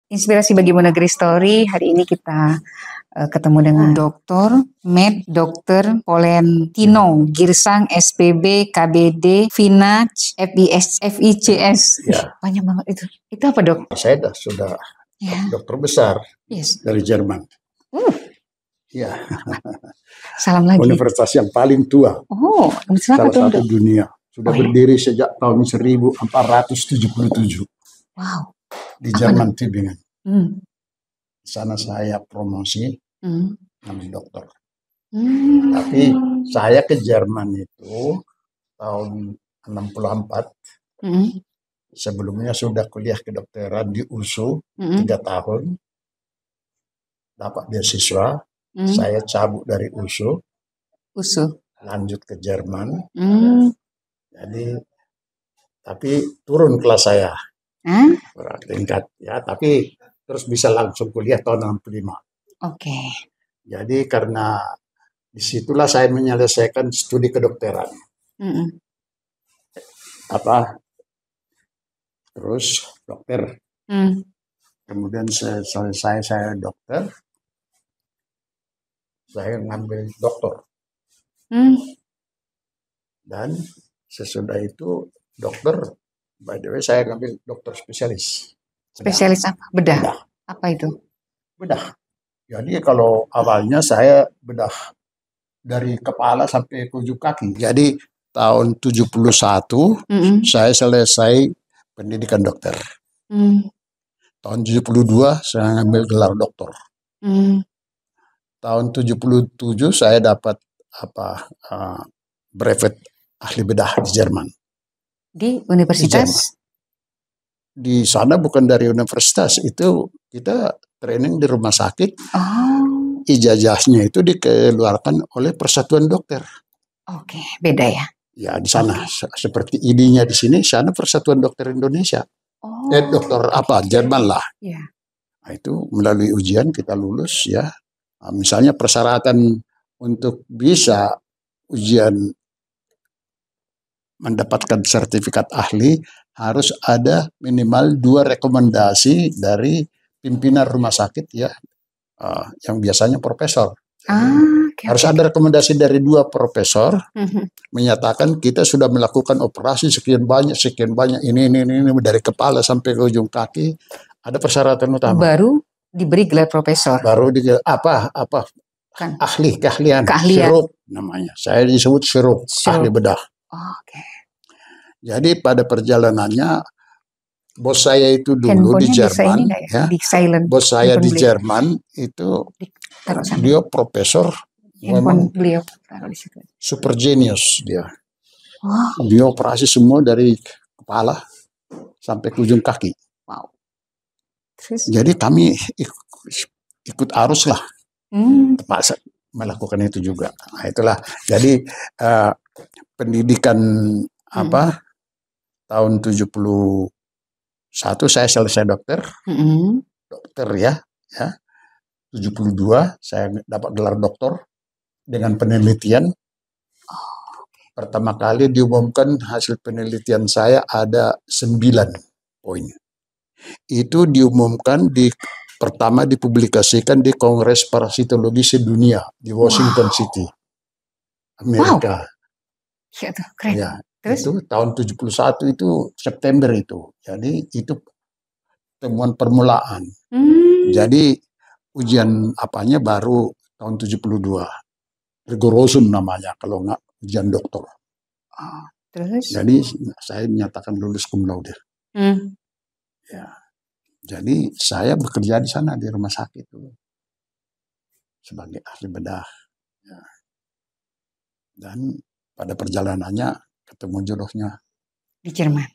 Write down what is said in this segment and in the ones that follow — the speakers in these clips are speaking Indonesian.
Inspirasi bagi Negeri Story. Hari ini kita ketemu dengan Dr. Med Dr. Polentino Girsang, SPB, KBD, FINAJ, FIS, FICS. Ya. Banyak banget itu. Itu apa, Dok? Saya sudah dokter besar dari Jerman. Ya. Salam lagi. Universitas yang paling tua. Oh, salah satu dunia. Sudah berdiri sejak tahun 1477. Wow. Di Jerman, Tübingen. Di sana saya promosi ambil dokter. Tapi saya ke Jerman itu tahun 64. Sebelumnya sudah kuliah kedokteran di USU 3 tahun. Dapat beasiswa. Saya cabut dari USU. Lanjut ke Jerman. Jadi, tapi turun kelas saya. Tingkat ya, tapi terus bisa langsung kuliah tahun 65. Oke. Jadi karena disitulah saya menyelesaikan studi kedokteran. Terus dokter. Kemudian selesai saya dokter, saya ngambil doktor. Dan sesudah itu dokter. By the way, saya ngambil dokter spesialis. Spesialis apa? Bedah. Apa itu? Bedah. Jadi kalau awalnya saya bedah dari kepala sampai ke ujung kaki. Jadi tahun 71 saya selesai pendidikan dokter. Tahun 72 saya ngambil gelar doktor. Tahun 77 saya dapat brevet ahli bedah di Jerman. Di universitas? Di sana bukan dari universitas, itu kita training di rumah sakit. Ijazahnya itu dikeluarkan oleh Persatuan Dokter. Oke, beda ya? Ya di sana seperti ID-nya di sini, sana Persatuan Dokter Indonesia. Dokter Jerman lah. Ya. Nah, itu melalui ujian kita lulus ya. Nah, misalnya persyaratan untuk bisa ujian mendapatkan sertifikat ahli harus ada minimal 2 rekomendasi dari pimpinan rumah sakit ya, yang biasanya profesor. Harus ada rekomendasi dari 2 profesor menyatakan kita sudah melakukan operasi sekian banyak ini dari kepala sampai ke ujung kaki. Ada persyaratan utama. Baru diberi gelar profesor. Baru diberi keahlian. Chirurg namanya. Saya disebut chirurg, ahli bedah. Jadi pada perjalanannya bos saya itu dulu di Jerman, bos saya di Jerman itu dia profesor, memang super genius dia. Dia operasi semua dari kepala sampai ke ujung kaki. Jadi kami ikut arus lah, terpaksa melakukan itu juga. Nah, itulah. Jadi pendidikan tahun 71 saya selesai dokter. Dokter ya. 72 saya dapat gelar doktor dengan penelitian. Pertama kali diumumkan hasil penelitian saya ada 9 poin. Itu diumumkan pertama dipublikasikan di Kongres Parasitologi Sedunia di Washington City, Amerika. Keren. Ya, itu tahun 71 itu September itu. Jadi itu temuan permulaan. Jadi ujian apanya baru tahun 72. Rigorosum namanya kalau nggak ujian dokter. Terus? Jadi saya menyatakan lulus cum laude. Ya. Jadi saya bekerja di sana di rumah sakit dulu sebagai ahli bedah. Ya. Dan pada perjalanannya ketemu jodohnya di Jerman.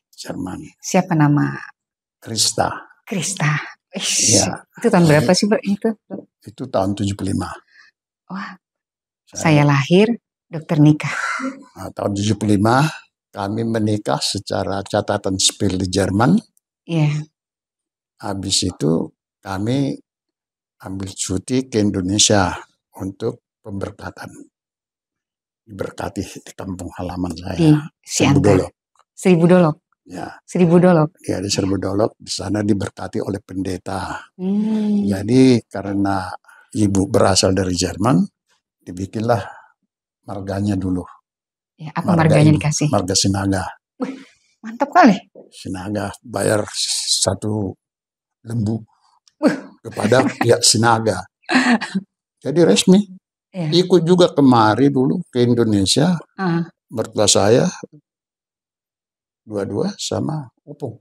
Siapa nama? Krista. Ya. Itu tahun berapa sih, Pak? Itu tahun 75. Wah. Saya lahir, dokter nikah. Nah, tahun 75 kami menikah secara catatan sipil di Jerman. Iya. Habis itu kami ambil cuti ke Indonesia untuk pemberkatan. Diberkati di kampung halaman saya. Di Siantar. Seribu Dolok. Ya. Seribu Dolok. Ya, di Seribu Dolok, di sana diberkati oleh pendeta. Jadi karena ibu berasal dari Jerman, dibikinlah marganya dulu. Ya, apa marganya dikasih? Marga Sinaga. Wih, mantap kali. Sinaga, bayar 1 lembu kepada pihak Sinaga. Jadi resmi. Ya. Ikut juga kemari dulu ke Indonesia. Mertua saya dua-dua sama Opung.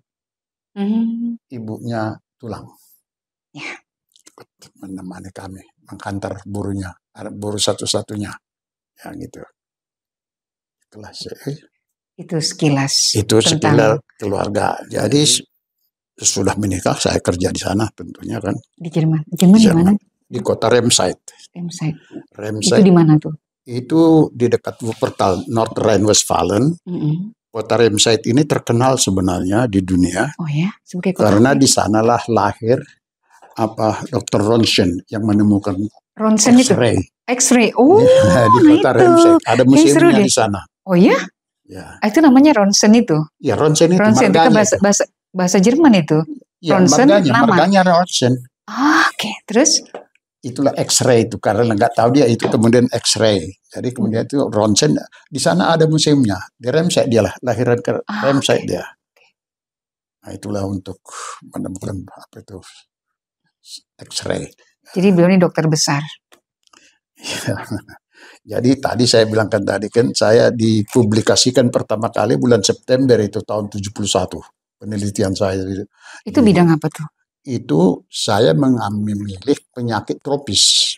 Ibunya Tulang. Ya. Menemani kami mengkantar burunya, buru satu-satunya. Ya gitu. Itulah itu sekilas. Itu sekilas keluarga. Jadi sudah menikah, saya kerja di sana tentunya kan. Di Jerman. Jerman di mana? Di kota Remscheid. Itu di mana tuh? Itu di dekat Wuppertal, North Rhine-Westphalen. Kota Remscheid ini terkenal sebenarnya di dunia. Oh ya, karena di sanalah lahir Dr. Ronsen yang menemukan X-ray. X-ray. Oh, di kota Remscheid. Ada museumnya di sana. Oh ya? Ya. Itu namanya Ronsen itu. Ya, Ronsen itu. Ronsen itu bahasa Jerman itu. Ya, Ronsen marganya Ronsen. Oke. Terus? Itulah X-ray itu, karena nggak tahu dia itu kemudian X-ray. Jadi kemudian itu Ronsen, di sana ada museumnya. Di Remscheid dia lah, lahiran ke Remscheid dia. Nah itulah untuk menemukan apa itu X-ray. Jadi beliau ini dokter besar. Jadi tadi saya bilangkan tadi kan saya dipublikasikan pertama kali bulan September itu tahun 71 penelitian saya. Itu bidang apa tuh? Itu saya memilih penyakit tropis.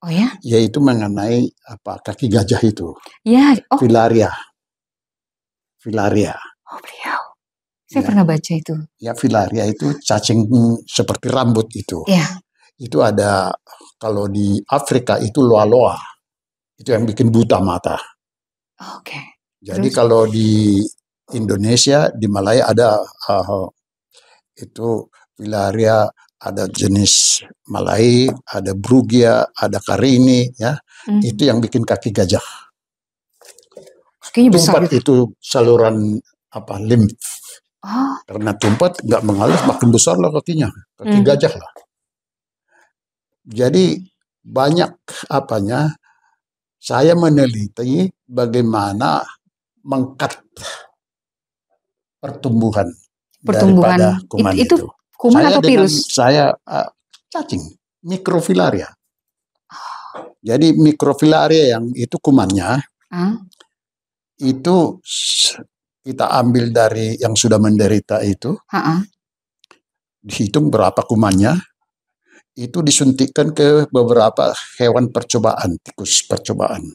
Oh ya? Yaitu mengenai kaki gajah itu. Ya. Oh. Filaria. Oh beliau. Saya pernah baca itu. Ya, filaria itu cacing seperti rambut itu. Ya. Itu ada kalau di Afrika itu loa-loa. Itu yang bikin buta mata. Oke. Jadi kalau di Indonesia, di Malaya ada itu filaria, ada jenis Malai, ada Brugia, ada Karini, ya. Itu yang bikin kaki gajah. Kakinya besar. Tumpat itu saluran limf. Karena tumpat nggak mengalir, makin besar lah kakinya, kaki gajah lah. Jadi banyak saya meneliti bagaimana mengkat pertumbuhan daripada kuman itu. Kuman atau virus? Saya cacing, mikrofilaria. Jadi mikrofilaria yang itu kumannya, itu kita ambil dari yang sudah menderita itu, dihitung berapa kumannya, itu disuntikkan ke beberapa hewan percobaan, tikus percobaan.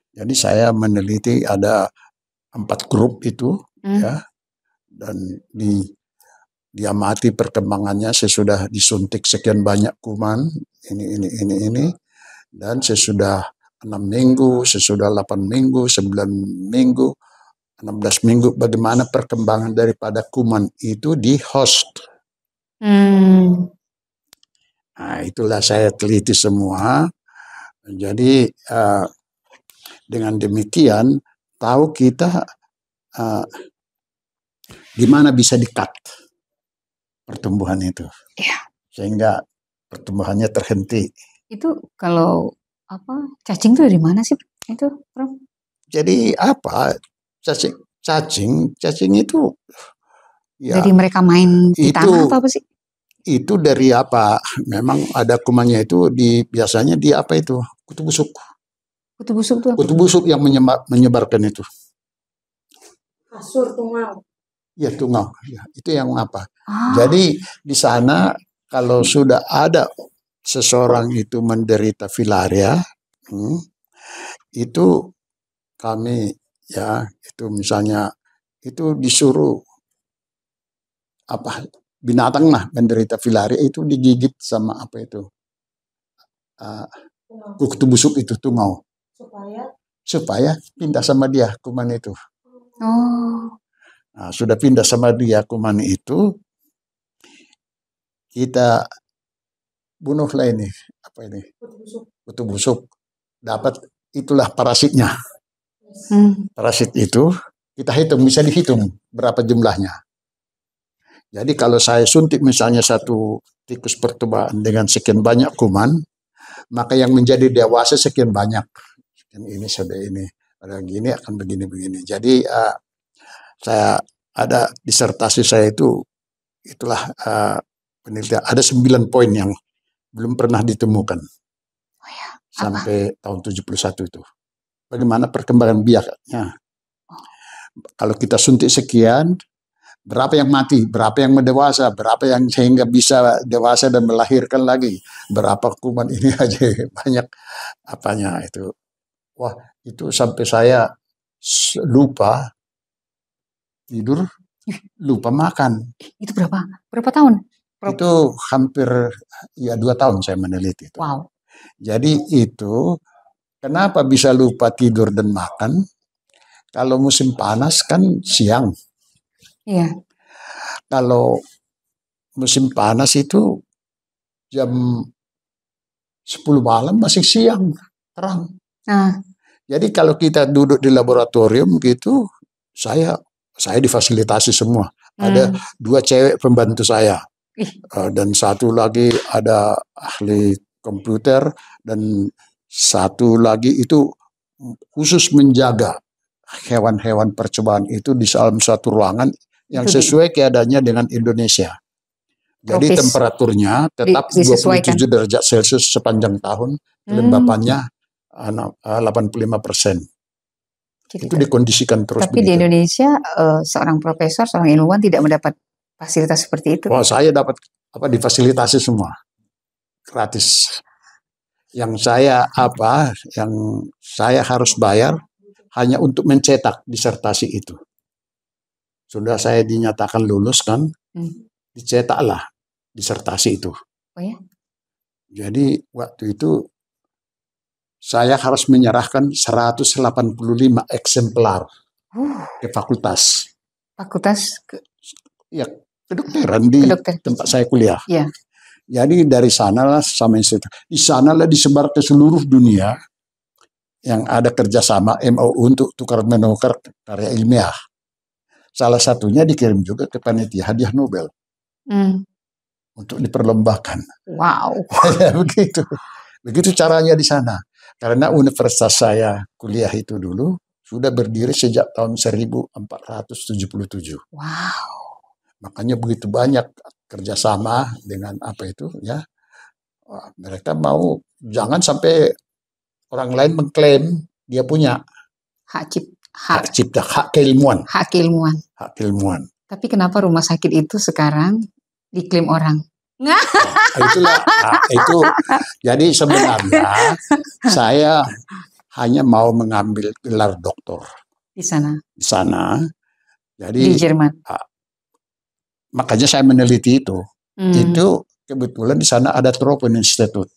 Jadi saya meneliti ada 4 grup itu, ya, dan diamati perkembangannya sesudah disuntik sekian banyak kuman, ini, dan sesudah 6 minggu, sesudah 8 minggu, 9 minggu, 16 minggu, bagaimana perkembangan daripada kuman itu di host. Nah, itulah saya teliti semua. Jadi dengan demikian tahu kita gimana bisa di-cut pertumbuhan itu, sehingga pertumbuhannya terhenti. Itu kalau cacing itu dari mana sih itu, Prof? Jadi cacing itu ya, dari mereka main di tanah apa sih? Itu dari memang ada kumannya itu biasanya di kutu busuk. Kutu busuk itu apa? Kutu busuk yang menyebarkan itu. Kasur, tungau. Ya, tungau. Ya, itu yang Jadi di sana kalau sudah ada seseorang itu menderita filaria, itu kami itu misalnya itu disuruh binatang menderita filaria itu digigit sama kutu busuk itu tungau. Supaya pindah sama dia kuman itu. Nah, sudah pindah sama dia kuman itu, kita bunuhlah ini kutu busuk. Dapat itulah parasitnya. Parasit itu kita hitung, bisa dihitung berapa jumlahnya. Jadi kalau saya suntik misalnya satu tikus percobaan dengan sekian banyak kuman, maka yang menjadi dewasa sekian banyak. Sekian ini sudah ini, ada gini akan begini-begini. Jadi saya ada disertasi saya itulah penelitian. Ada 9 poin yang belum pernah ditemukan sampai tahun 71 itu. Bagaimana perkembangan biaknya? Kalau kita suntik sekian, berapa yang mati, berapa yang mendewasa, berapa yang sehingga bisa dewasa dan melahirkan lagi, berapa kuman ini aja banyak apanya itu. Wah, itu sampai saya lupa tidur, lupa makan. Itu berapa tahun? Itu hampir 2 tahun saya meneliti itu. Wow. Jadi itu kenapa bisa lupa tidur dan makan? Kalau musim panas kan siang. Iya. Kalau musim panas itu jam 10 malam masih siang, terang. Nah. Jadi kalau kita duduk di laboratorium gitu, saya difasilitasi semua. Ada 2 cewek pembantu saya. Dan satu lagi ada ahli komputer dan satu lagi itu khusus menjaga hewan-hewan percobaan itu di dalam satu ruangan yang sesuai keadaannya dengan Indonesia. Jadi temperaturnya tetap 27 derajat Celcius sepanjang tahun, kelembapannya 85%. Itu dikondisikan terus. Tapi begitu. Di Indonesia seorang profesor, seorang ilmuwan tidak mendapat fasilitas seperti itu. Wah, saya dapat difasilitasi semua gratis. Yang saya harus bayar hanya untuk mencetak disertasi itu. Sudah saya dinyatakan lulus kan, dicetaklah disertasi itu. Oh ya? Jadi waktu itu saya harus menyerahkan 185 eksemplar ke fakultas. Fakultas? Ya, kedokteran di tempat saya kuliah. Ya. Jadi dari sanalah sama institut. Di sanalah disebar ke seluruh dunia yang ada kerjasama MOU untuk tukar menukar karya ilmiah. Salah satunya dikirim juga ke panitia hadiah Nobel untuk diperlombakan. Wow. Begitu caranya di sana. Karena universitas saya kuliah itu dulu sudah berdiri sejak tahun 1477. Wow. Makanya begitu banyak kerjasama dengan ya. Mereka mau jangan sampai orang lain mengklaim dia punya hak keilmuan. Hak keilmuan. Tapi kenapa rumah sakit itu sekarang diklaim orang? Itu jadi sebenarnya saya hanya mau mengambil gelar doktor di sana. Jadi di Jerman. Makanya saya meneliti itu. Itu kebetulan di sana ada Tropen Institute.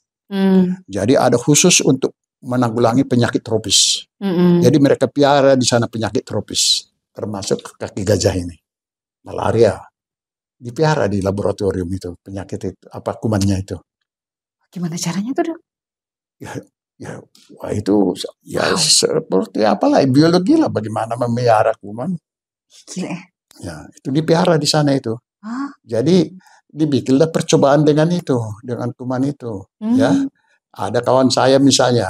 Jadi ada khusus untuk menanggulangi penyakit tropis. Jadi mereka piara di sana penyakit tropis, termasuk kaki gajah ini, malaria. Dipiara di laboratorium itu penyakit itu, kumannya itu. Gimana caranya tuh, Dok? Wah itu seperti apalah biologi lah, bagaimana memelihara kuman. Gila. Ya, itu dipiara di sana itu. Jadi dibikinlah percobaan dengan kuman itu. Ya, ada kawan saya misalnya,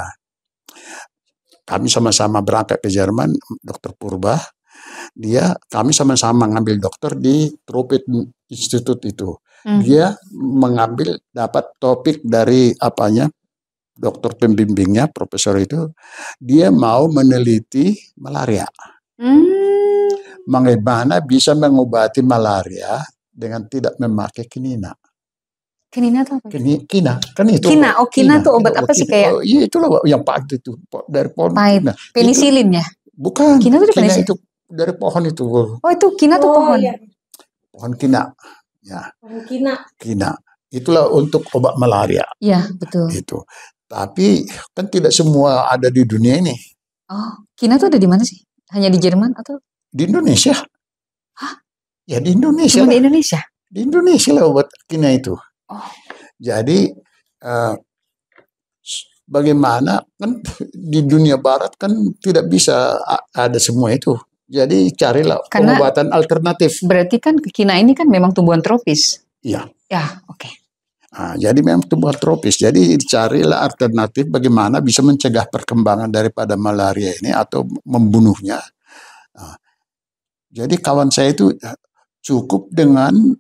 kami sama-sama berangkat ke Jerman, Dokter Purba. Kami sama-sama ngambil dokter di Tropen Institute itu. Dia mengambil dapat topik dari dokter pembimbingnya, profesor itu. Dia mau meneliti malaria. Bagaimana bisa mengobati malaria dengan tidak memakai kinina. Kinina itu apa? Kina, kan itu. Kina itu obat apa sih kayak? Iya itulah yang pahit itu dari pohon. Penisilin ya? Bukan. Kina itu dari pohon itu. Oh itu kina tuh pohon. Iya. Pohon kina. Ya. Pohon kina. Itulah untuk obat malaria. Iya betul. Itu. Tapi kan tidak semua ada di dunia ini. Oh, kina tuh ada di mana sih? Hanya di Jerman atau? Di Indonesia. Hah? Ya di Indonesia. Cuma di Indonesia? Di Indonesia lah obat kina itu. Oh. Jadi bagaimana kan di dunia barat kan tidak bisa ada semua itu. Jadi carilah pengobatan alternatif. Berarti kan kina ini kan memang tumbuhan tropis. Iya. Ya, oke. Jadi memang tumbuhan tropis. Jadi carilah alternatif bagaimana bisa mencegah perkembangan daripada malaria ini atau membunuhnya. Jadi kawan saya itu cukup dengan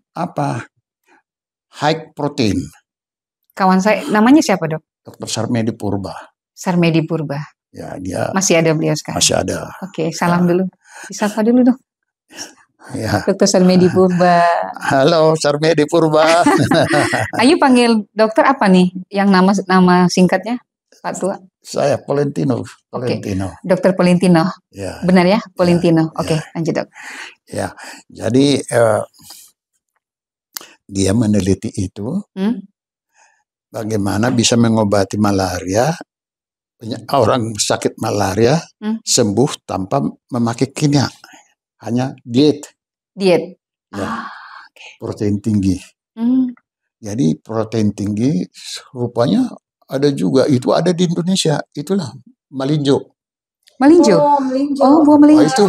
high protein. Kawan saya namanya siapa, Dok? Dr. Sarmedi Purba. Sarmedi Purba. Ya, dia masih ada beliau sekarang. Masih ada. Oke, salam dulu. Disapa dulu dong. Ya. Dr. Sarmedi Purba. Halo, Sarmedi Purba. Ayo panggil dokter apa nih? Yang nama singkatnya, Pak Tua? Saya Polentino. Okay. Dokter Polentino. Ya. Benar ya, Polentino. Ya. Oke, lanjut, Dok. Ya, jadi dia meneliti itu bagaimana bisa mengobati malaria. Orang sakit malaria sembuh tanpa memakai kimia, hanya diet. Diet. Ya, protein tinggi. Jadi protein tinggi rupanya ada juga, itu ada di Indonesia. Itulah melinjo. Melinjo. Oh, buah melinjo. Itu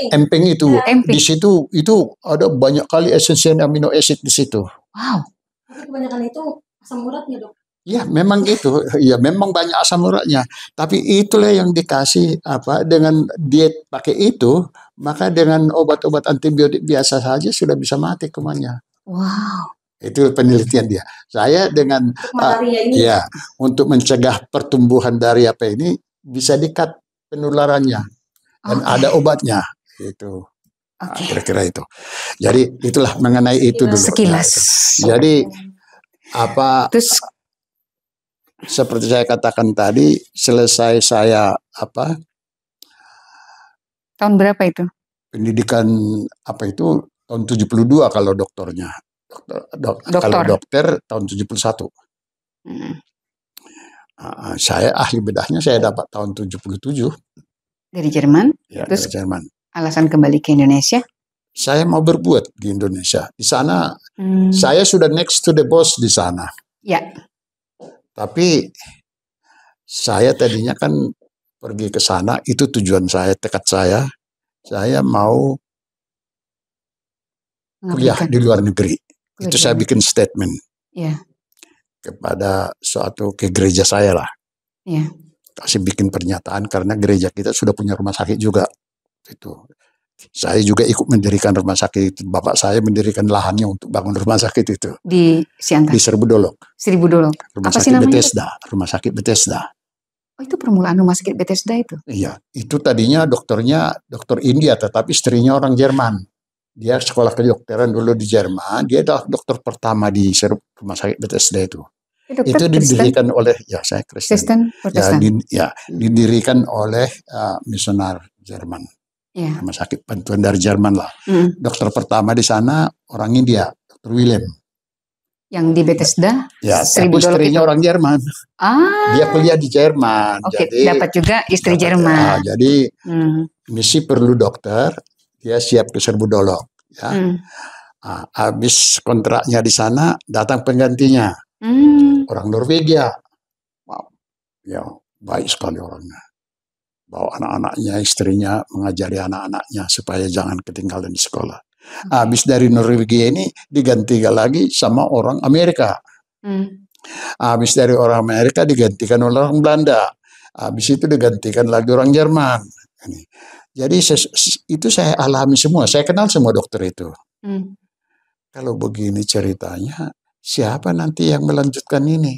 emping itu. Di situ itu ada banyak kali esensial amino acid di situ. Wow. Kebanyakan itu asam uratnya, Dok. Ya, memang gitu. Ya, memang banyak asam uratnya. Tapi itulah yang dikasih dengan diet pakai itu, maka dengan obat-obat antibiotik biasa saja sudah bisa mati kumannya. Wow. Itu penelitian dia. Saya dengan untuk mencegah pertumbuhan dari ini bisa di-cut penularannya dan ada obatnya. Itu. Kira-kira itu. Jadi itulah mengenai itu dulu. Sekilas. Jadi terus seperti saya katakan tadi, selesai saya tahun berapa itu? Pendidikan tahun 72 kalau dokternya. Kalau dokter tahun 71. Saya ahli bedahnya saya dapat tahun 77. Dari Jerman? Ya, terus dari Jerman. Alasan kembali ke Indonesia? Saya mau berbuat di Indonesia. Di sana saya sudah next to the boss di sana. Ya. Tapi saya tadinya kan pergi ke sana, itu tujuan saya, tekad saya. Saya mau kuliah di luar negeri. Itu saya bikin statement kepada ke gereja saya lah. Ya. Kasih bikin pernyataan karena gereja kita sudah punya rumah sakit juga. Itu. Saya juga ikut mendirikan rumah sakit itu. Bapak saya mendirikan lahannya untuk bangun rumah sakit itu. Di Siantar? Di Serbudolok. Apa sih namanya? Bethesda. Rumah sakit Bethesda. Oh, itu permulaan rumah sakit Bethesda itu? Iya. Itu tadinya dokternya dokter India, tetapi istrinya orang Jerman. Dia sekolah kedokteran dulu di Jerman. Dia adalah dokter pertama di rumah sakit Bethesda itu. Itu didirikan oleh, saya Kristen. Didirikan oleh misionar Jerman. Rumah sakit bantuan dari Jerman lah. Dokter pertama di sana orang India, Dr. William. Yang di Bethesda? Ya, tapi istrinya orang Jerman. Dia kuliah di Jerman. Oke, dapat juga istri Jerman. Jadi misi perlu dokter, dia siap ke Serbudolok. Ya. Habis kontraknya di sana, datang penggantinya. Orang Norwegia. Wow. Ya, baik sekali orangnya. Bawa anak-anaknya, istrinya, mengajari anak-anaknya supaya jangan ketinggalan di sekolah. Habis dari Norwegia ini digantikan lagi sama orang Amerika. Habis dari orang Amerika digantikan oleh orang Belanda. Habis itu digantikan lagi orang Jerman. Jadi itu saya alami semua. Saya kenal semua dokter itu. Kalau begini ceritanya, siapa nanti yang melanjutkan ini?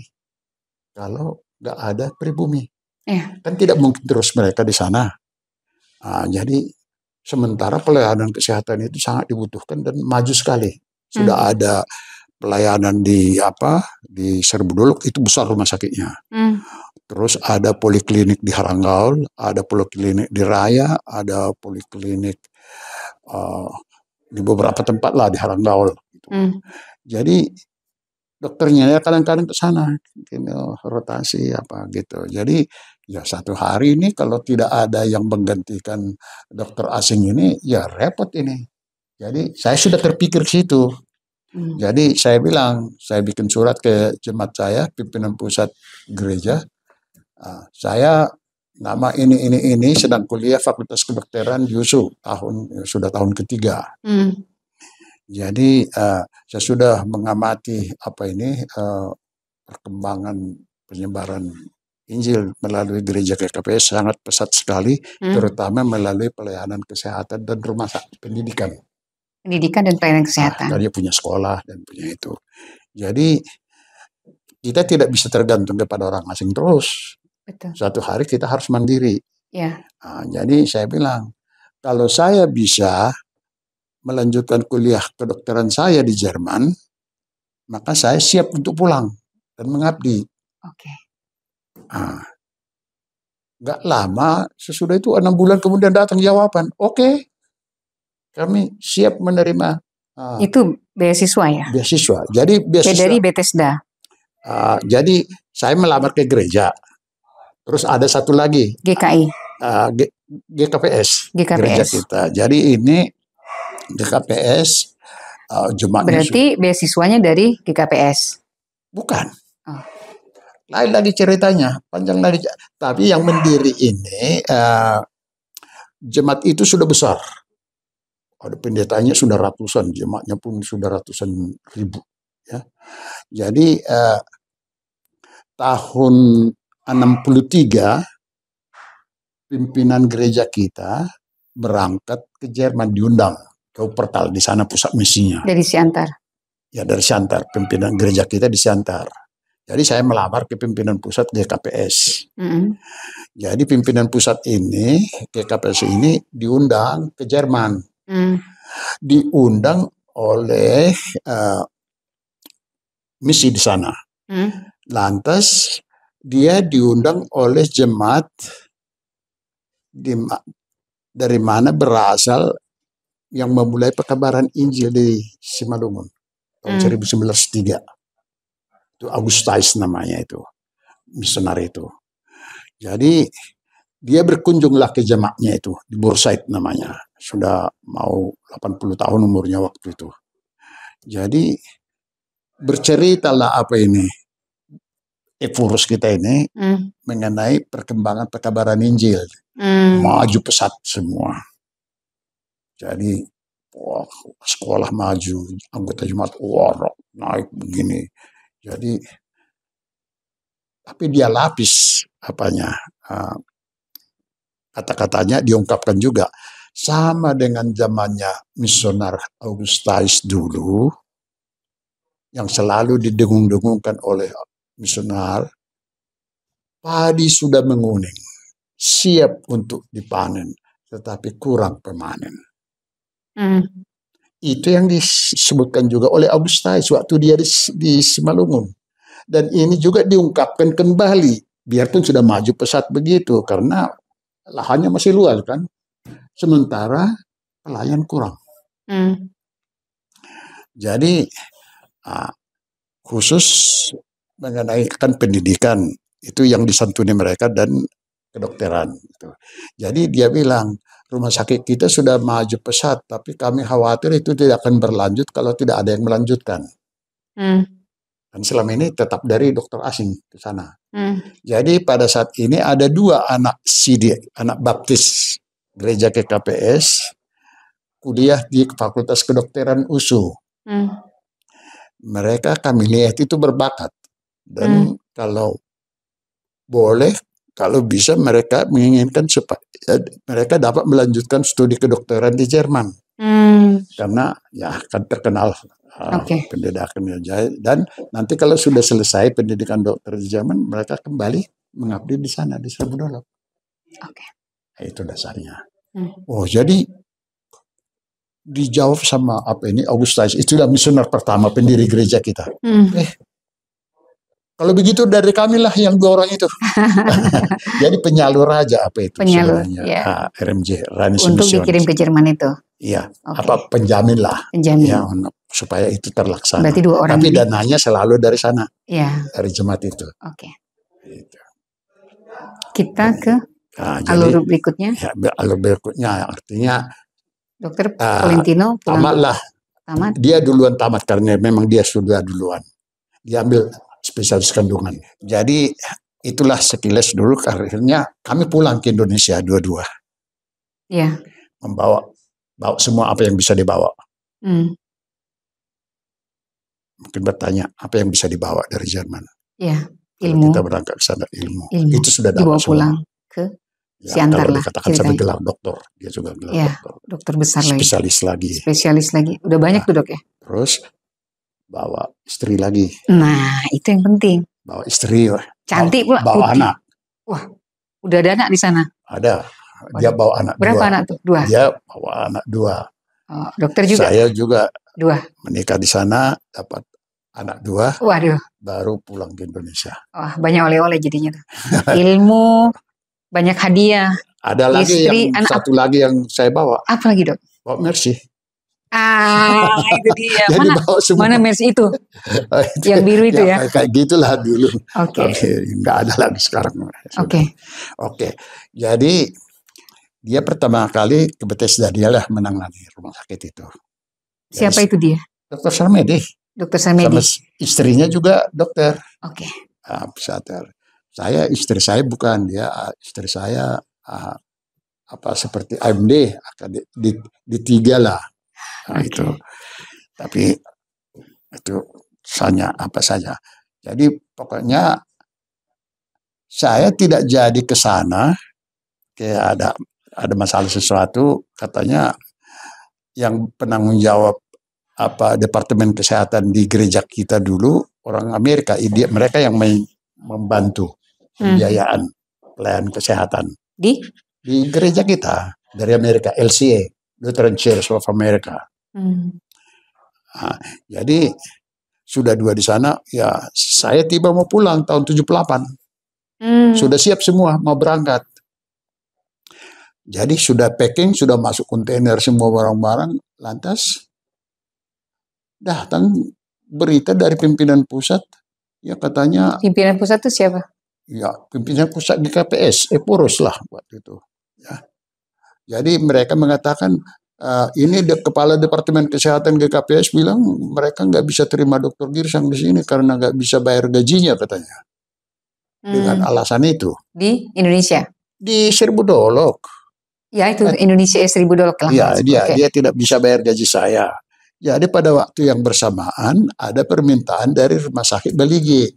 Kalau nggak ada pribumi. Kan tidak mungkin terus mereka di sana. Jadi sementara pelayanan kesehatan itu sangat dibutuhkan dan maju sekali. Sudah ada pelayanan di Serbudolok, itu besar rumah sakitnya. Terus ada poliklinik di Haranggaul, ada poliklinik di Raya, ada poliklinik di beberapa tempat lah di Haranggaul. Jadi dokternya kadang-kadang ke sana, rotasi gitu. Jadi ya satu hari ini kalau tidak ada yang menggantikan dokter asing ini, ya repot ini. Jadi saya sudah terpikir ke situ. Jadi saya bilang, saya bikin surat ke jemaat saya, pimpinan pusat gereja. Saya nama ini sedang kuliah Fakultas Kedokteran di USU sudah tahun ketiga. Jadi saya sudah mengamati perkembangan penyebaran Injil melalui gereja GKPS sangat pesat sekali, terutama melalui pelayanan kesehatan dan rumah sakit pendidikan. Pendidikan dan pelayanan kesehatan. Dia punya sekolah dan punya itu. Jadi kita tidak bisa tergantung kepada orang asing terus. Betul. Suatu hari kita harus mandiri. Ya. Jadi saya bilang, kalau saya bisa melanjutkan kuliah kedokteran saya di Jerman, maka saya siap untuk pulang dan mengabdi. Oke. Nggak lama, sesudah itu 6 bulan kemudian datang jawaban, oke, kami siap menerima. Itu beasiswa ya? Beasiswa. Jadi beasiswa. Dari Bethesda. Jadi saya melamar ke gereja. Terus ada satu lagi. GKI. GKPS. Gereja kita. Jadi ini GKPS. Jemaatnya. Berarti beasiswanya dari GKPS? Bukan. Lain lagi ceritanya, panjang lagi. Tapi yang mendiri ini, jemaat itu sudah besar. Ada pendetanya sudah ratusan, jemaatnya pun sudah ratusan ribu. Ya. Jadi tahun 63, pimpinan gereja kita berangkat ke Jerman, diundang ke Wuppertal, di sana pusat misinya. Dari Siantar? Ya, dari Siantar, pimpinan gereja kita di Siantar. Jadi saya melamar ke pimpinan pusat GKPS. Jadi pimpinan pusat ini, GKPS ini diundang ke Jerman. Diundang oleh misi di sana. Lantas dia diundang oleh jemaat dari mana berasal yang memulai pekabaran Injil di Simalungun tahun 1903. Itu Augustus namanya itu, misioner itu. Jadi dia berkunjunglah ke jemaatnya itu di Borsait namanya. Sudah mau 80 tahun umurnya waktu itu. Jadi berceritalah Epurus kita ini mengenai perkembangan pekabaran Injil. Maju pesat semua. Jadi sekolah maju, anggota jemaat naik begini. Jadi, tapi dia lapis kata-katanya diungkapkan juga sama dengan zamannya misioner Augustus dulu, yang selalu didengung-dengungkan oleh misioner. Padi sudah menguning, siap untuk dipanen, tetapi kurang pemanen. Itu yang disebutkan juga oleh Augustus waktu dia di Simalungun. Dan ini juga diungkapkan kembali, biarpun sudah maju pesat begitu, karena lahannya masih luas kan. Sementara pelayan kurang. Jadi khusus mengenai pendidikan, itu yang disantuni mereka dan kedokteran. Jadi dia bilang, rumah sakit kita sudah maju pesat, tapi kami khawatir itu tidak akan berlanjut kalau tidak ada yang melanjutkan. Dan selama ini tetap dari dokter asing ke sana. Jadi pada saat ini ada 2 anak anak baptis gereja GKPS, kuliah di Fakultas Kedokteran USU. Mereka kami lihat itu berbakat. Dan kalau boleh, kalau bisa mereka menginginkan supaya mereka dapat melanjutkan studi kedokteran di Jerman. Karena ya akan terkenal pendidikan. Dan nanti kalau sudah selesai pendidikan dokter di Jerman, mereka kembali mengabdi di sana, di Serbudolok. Itu dasarnya. Jadi dijawab sama Augustus, itulah misioner pertama pendiri gereja kita. Kalau begitu dari kamilah yang 2 orang itu. Jadi penyalur aja penyalur, RMJ, Ranis untuk dikirim ke Jerman itu. Iya, penjamin lah. Penjamin. Ya, supaya itu terlaksana. Berarti 2 orang. Tapi dananya selalu dari sana. Iya. Dari jemaat itu. Gitu. Kita ke alur berikutnya. Ya, alur berikutnya artinya Dokter Valentino tamatlah. Dia duluan tamat karena memang dia sudah duluan. Dia ambil spesialis kandungan. Jadi itulah sekilas dulu karirnya. Kami pulang ke Indonesia dua-dua. Iya. Bawa semua apa yang bisa dibawa. Mungkin bertanya apa yang bisa dibawa dari Jerman. Iya. Kalau Ilmu. kita berangkat ke sana ilmu. Itu sudah dapat dibawa pulang ke Siantar kalau lah. dikatakan sampai gelar doktor, dia juga gelar doktor. Dokter besar lagi. Spesialis lagi. Udah banyak tuh dok ya. Terus bawa istri lagi. Nah itu yang penting. Bawa istri. Cantik pula. Bawa anak. Wah, udah ada anak di sana? Ada. Dia bawa anak Berapa 2. anak tuh? 2. Dia bawa anak 2. Oh, dokter juga? Saya juga 2. Menikah di sana, dapat anak 2. Waduh. Baru pulang ke Indonesia. Wah, banyak oleh-oleh jadinya tuh. Ilmu, banyak hadiah. Ada lagi istri, satu lagi yang saya bawa. Apa lagi dok? Bawa Mercy. Itu dia. Mana Mercy itu? Yang biru itu ya? Kayak gitulah dulu. Oke. Nggak ada lagi sekarang. Oke. Jadi dia pertama kali ke Bethesda, dialah menangani rumah sakit itu. Siapa itu dia? Dokter Sarmedi. Dokter Sarmedi. Sama istrinya juga dokter. Oke. Istri saya bukan, dia istri saya seperti AMD di 3 lah. Itu. Tapi itu apa saja. Jadi pokoknya saya tidak jadi ke sana, kayak ada masalah sesuatu, katanya yang penanggung jawab departemen kesehatan di gereja kita dulu orang Amerika, mereka yang membantu pembiayaan pelayanan kesehatan di gereja kita dari Amerika, LCA, Lutheran Church of America. Jadi sudah 2 di sana, ya saya tiba mau pulang tahun 78. Sudah siap semua mau berangkat. Jadi sudah packing, sudah masuk kontainer semua barang-barang, lantas datang berita dari pimpinan pusat, ya katanya. Pimpinan pusat itu siapa? Ya pimpinan pusat di KPS, Poros lah waktu itu. Ya. Jadi mereka mengatakan, ini kepala Departemen Kesehatan GKPS bilang mereka nggak bisa terima Dr. Girsang di sini karena nggak bisa bayar gajinya katanya. Dengan alasan itu. Di Indonesia? Di Seribu Dolok. Ya itu Indonesia Seribu Dolok lah. Ya dia tidak bisa bayar gaji saya. Jadi pada waktu yang bersamaan ada permintaan dari Rumah Sakit Balige.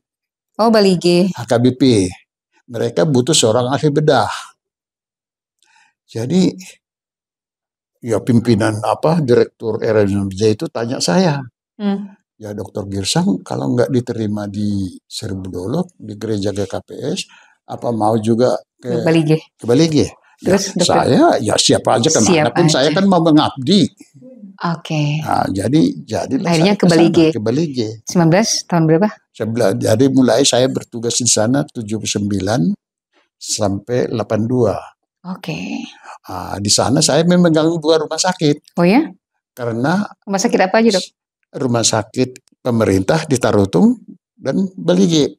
Oh Balige. HKBP. Mereka butuh seorang ahli bedah. Jadi ya pimpinan direktur RMJ itu tanya saya, ya Dr. Girsang kalau nggak diterima di Seribu Dolok di gereja GKPS, apa mau juga ke Balige? Terus ya, saya ya siapa aja kemanapun saya kan mau mengabdi. Oke. Nah, jadi akhirnya ke Balige. 19 tahun berapa? Jadi mulai saya bertugas di sana 79 sampai 82. Oke. Di sana saya memegang 2 rumah sakit. Oh ya? Karena rumah sakit apa aja dok? Rumah sakit pemerintah di Tarutung dan Balige.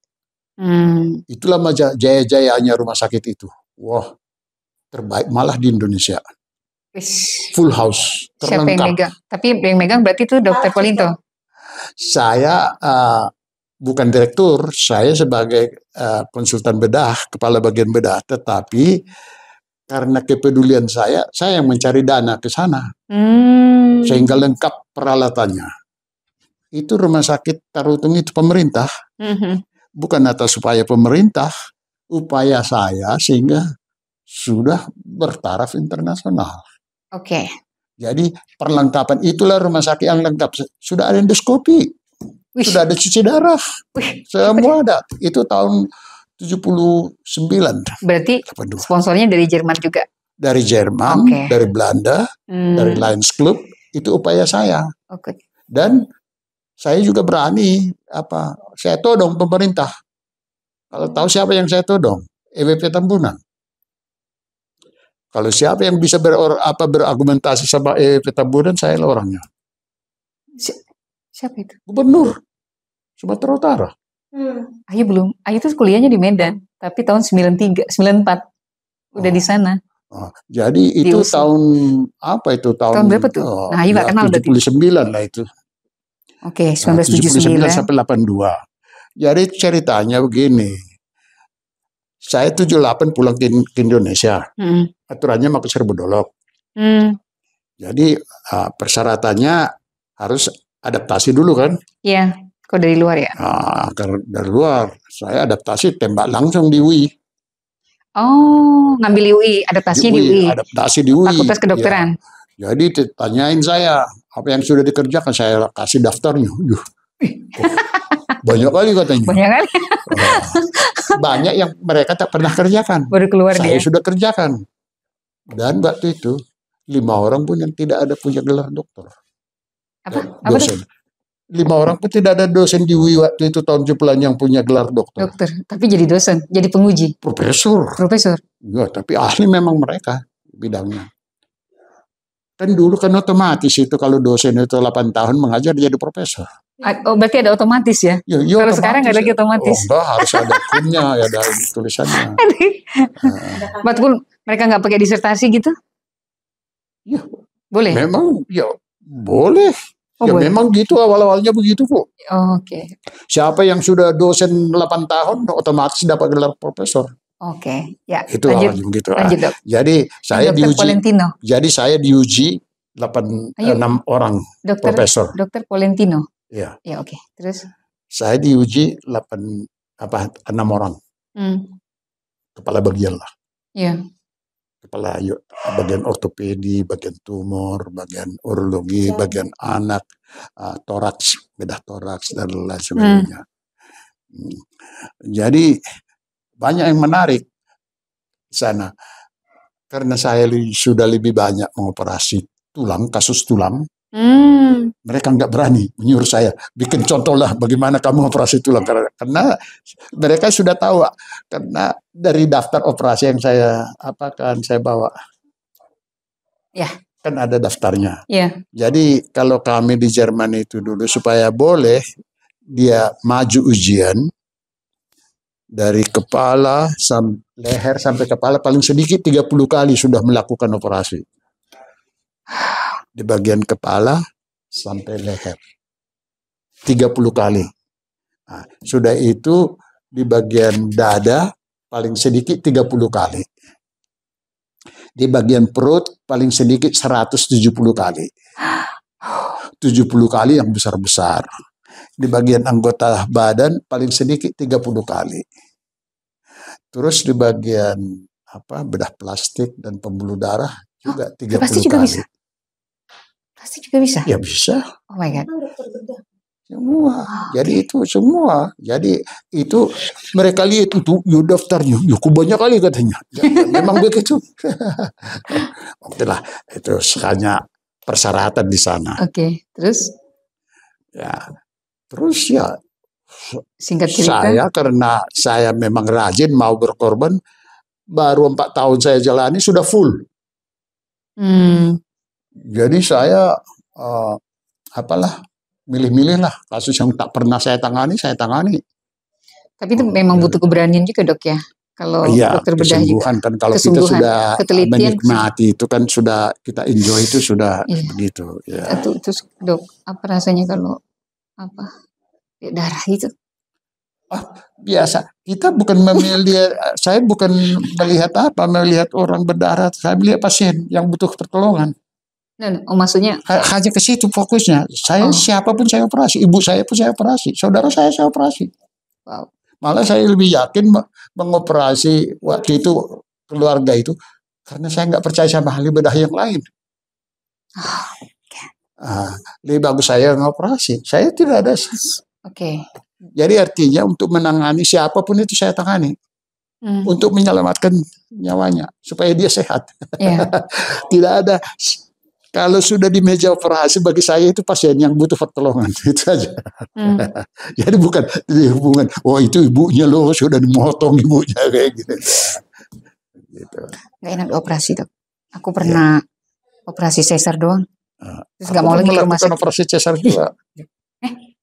Itulah jaya-jayanya rumah sakit itu. Wah, terbaik malah di Indonesia. Full house, terlengkap. Siapa yang megang? Tapi yang megang berarti itu Dokter Polinto? Saya bukan direktur, saya sebagai konsultan bedah, kepala bagian bedah. Tetapi karena kepedulian saya yang mencari dana ke sana. Sehingga lengkap peralatannya. Itu rumah sakit Tarutung itu pemerintah. Bukan atas upaya pemerintah, upaya saya sehingga sudah bertaraf internasional. Oke. Jadi perlengkapan itulah rumah sakit yang lengkap. Sudah ada endoskopi, sudah ada cuci darah, semua ada. Itu tahun 79. Berarti 82. Sponsornya dari Jerman juga? Dari Jerman, dari Belanda, dari Lions Club. Itu upaya saya. Dan saya juga berani saya todong pemerintah. Kalau tahu siapa yang saya todong? EWP Tambunan. Kalau siapa yang bisa berargumentasi sama EWP Tambunan, saya lah orangnya. Siapa itu? Gubernur Sumatera Utara. Ayu tuh kuliahnya di Medan, tapi tahun 94 udah di sana. Jadi itu tahun apa itu? Tahun berapa tuh? Ayu nggak kenal berarti. 79 lah itu. Oke, 1979 sampai 82. Jadi ceritanya begini. Saya 78 pulang ke Indonesia. Aturannya mau ke Serbodolok. Jadi persyaratannya harus adaptasi dulu kan? Iya, kok dari luar ya? Karena dari luar, saya adaptasi tembak langsung di UI. Oh, ngambil UI, adaptasi di UI. Adaptasi di UI. Fakultas Kedokteran. Ya. Jadi tanyain saya, apa yang sudah dikerjakan, saya kasih daftarnya. Banyak kali katanya. Banyak kali. Banyak yang mereka tak pernah kerjakan. Baru keluar saya dia. sudah kerjakan. Dan waktu itu 5 orang pun yang tidak ada punya gelar dokter. Apa? Dosen. 5 orang pun tidak ada dosen di UI waktu itu tahun 90-an yang punya gelar dokter. Tapi jadi dosen, jadi penguji. Profesor. Ya, tapi ahli memang mereka bidangnya. Kan dulu kan otomatis itu kalau dosen itu 8 tahun mengajar jadi profesor. Oh, berarti ada otomatis ya? Ya kalau sekarang nggak ada lagi otomatis. Enggak, harus ada akunnya, ada tulisannya. Betul, mereka nggak pakai disertasi gitu? Ya, boleh. Memang ya boleh. Boleh. Memang gitu awal-awalnya begitu kok. Oke. Siapa yang sudah dosen 8 tahun otomatis dapat gelar profesor. Oke, ya. Itu awalnya begitu. Lanjut, Dok. Jadi saya diuji. Polentino. Jadi saya diuji 6 orang profesor. Dokter Polentino. Iya. Ya, oke. Terus saya diuji 6 orang. Kepala bagian lah. Iya. Kepala bagian ortopedi, bagian tumor, bagian urologi, bagian anak, toraks, bedah toraks dan lain sebagainya. Jadi banyak yang menarik di sana karena saya sudah lebih banyak mengoperasi tulang, kasus tulang. Mereka nggak berani menyuruh saya bikin contoh lah bagaimana kamu operasi tulang karena mereka sudah tahu karena dari daftar operasi yang saya bawa kan ada daftarnya. Jadi kalau kami di Jerman itu dulu supaya boleh dia maju ujian dari kepala leher sampai kepala paling sedikit 30 kali sudah melakukan operasi. Di bagian kepala sampai leher 30 kali. Nah, sudah itu di bagian dada paling sedikit 30 kali. Di bagian perut paling sedikit 170 kali. 70 kali yang besar-besar. Di bagian anggota badan paling sedikit 30 kali. Terus di bagian bedah plastik dan pembuluh darah juga 30 plastik kali. Juga bisa? Plastik juga bisa? Ya bisa. Oh my God. Semua. Jadi itu semua. Jadi itu mereka lihat itu daftarnya. Ya banyak kali katanya. Ya, memang begitu. Oke lah. Itu hanya persyaratan di sana. Oke. Terus? Ya. Terus ya. Singkat cerita. Saya karena saya memang rajin mau berkorban. Baru 4 tahun saya jalani sudah full. Jadi saya milih-milih lah kasus yang tak pernah saya tangani. Tapi itu memang butuh keberanian juga dok ya. Kalau dokter bedah juga. Kan kalau kita sudah menikmati itu kan sudah kita enjoy itu sudah begitu. Ya. Terus dok apa rasanya kalau darah itu? Biasa. Kita bukan saya bukan melihat orang berdarah. Saya melihat pasien yang butuh pertolongan. Maksudnya hanya ke situ fokusnya. Saya siapapun saya operasi, ibu saya pun saya operasi, saudara saya operasi. Wow. Malah saya lebih yakin mengoperasi waktu itu keluarga itu karena saya nggak percaya sama ahli bedah yang lain. Lebih bagus saya ngoperasi. Saya tidak ada. Jadi artinya untuk menangani siapapun itu saya tangani. Untuk menyelamatkan nyawanya supaya dia sehat. Tidak ada. Kalau sudah di meja operasi bagi saya itu pasien yang butuh pertolongan itu saja. Jadi bukan hubungan. Itu ibunya loh sudah dimotong ibunya kayak gitu. Gak enak operasi dok. Aku pernah operasi sesar doang. Terus nggak mau lagi ke rumah sakit. Operasi sesar juga.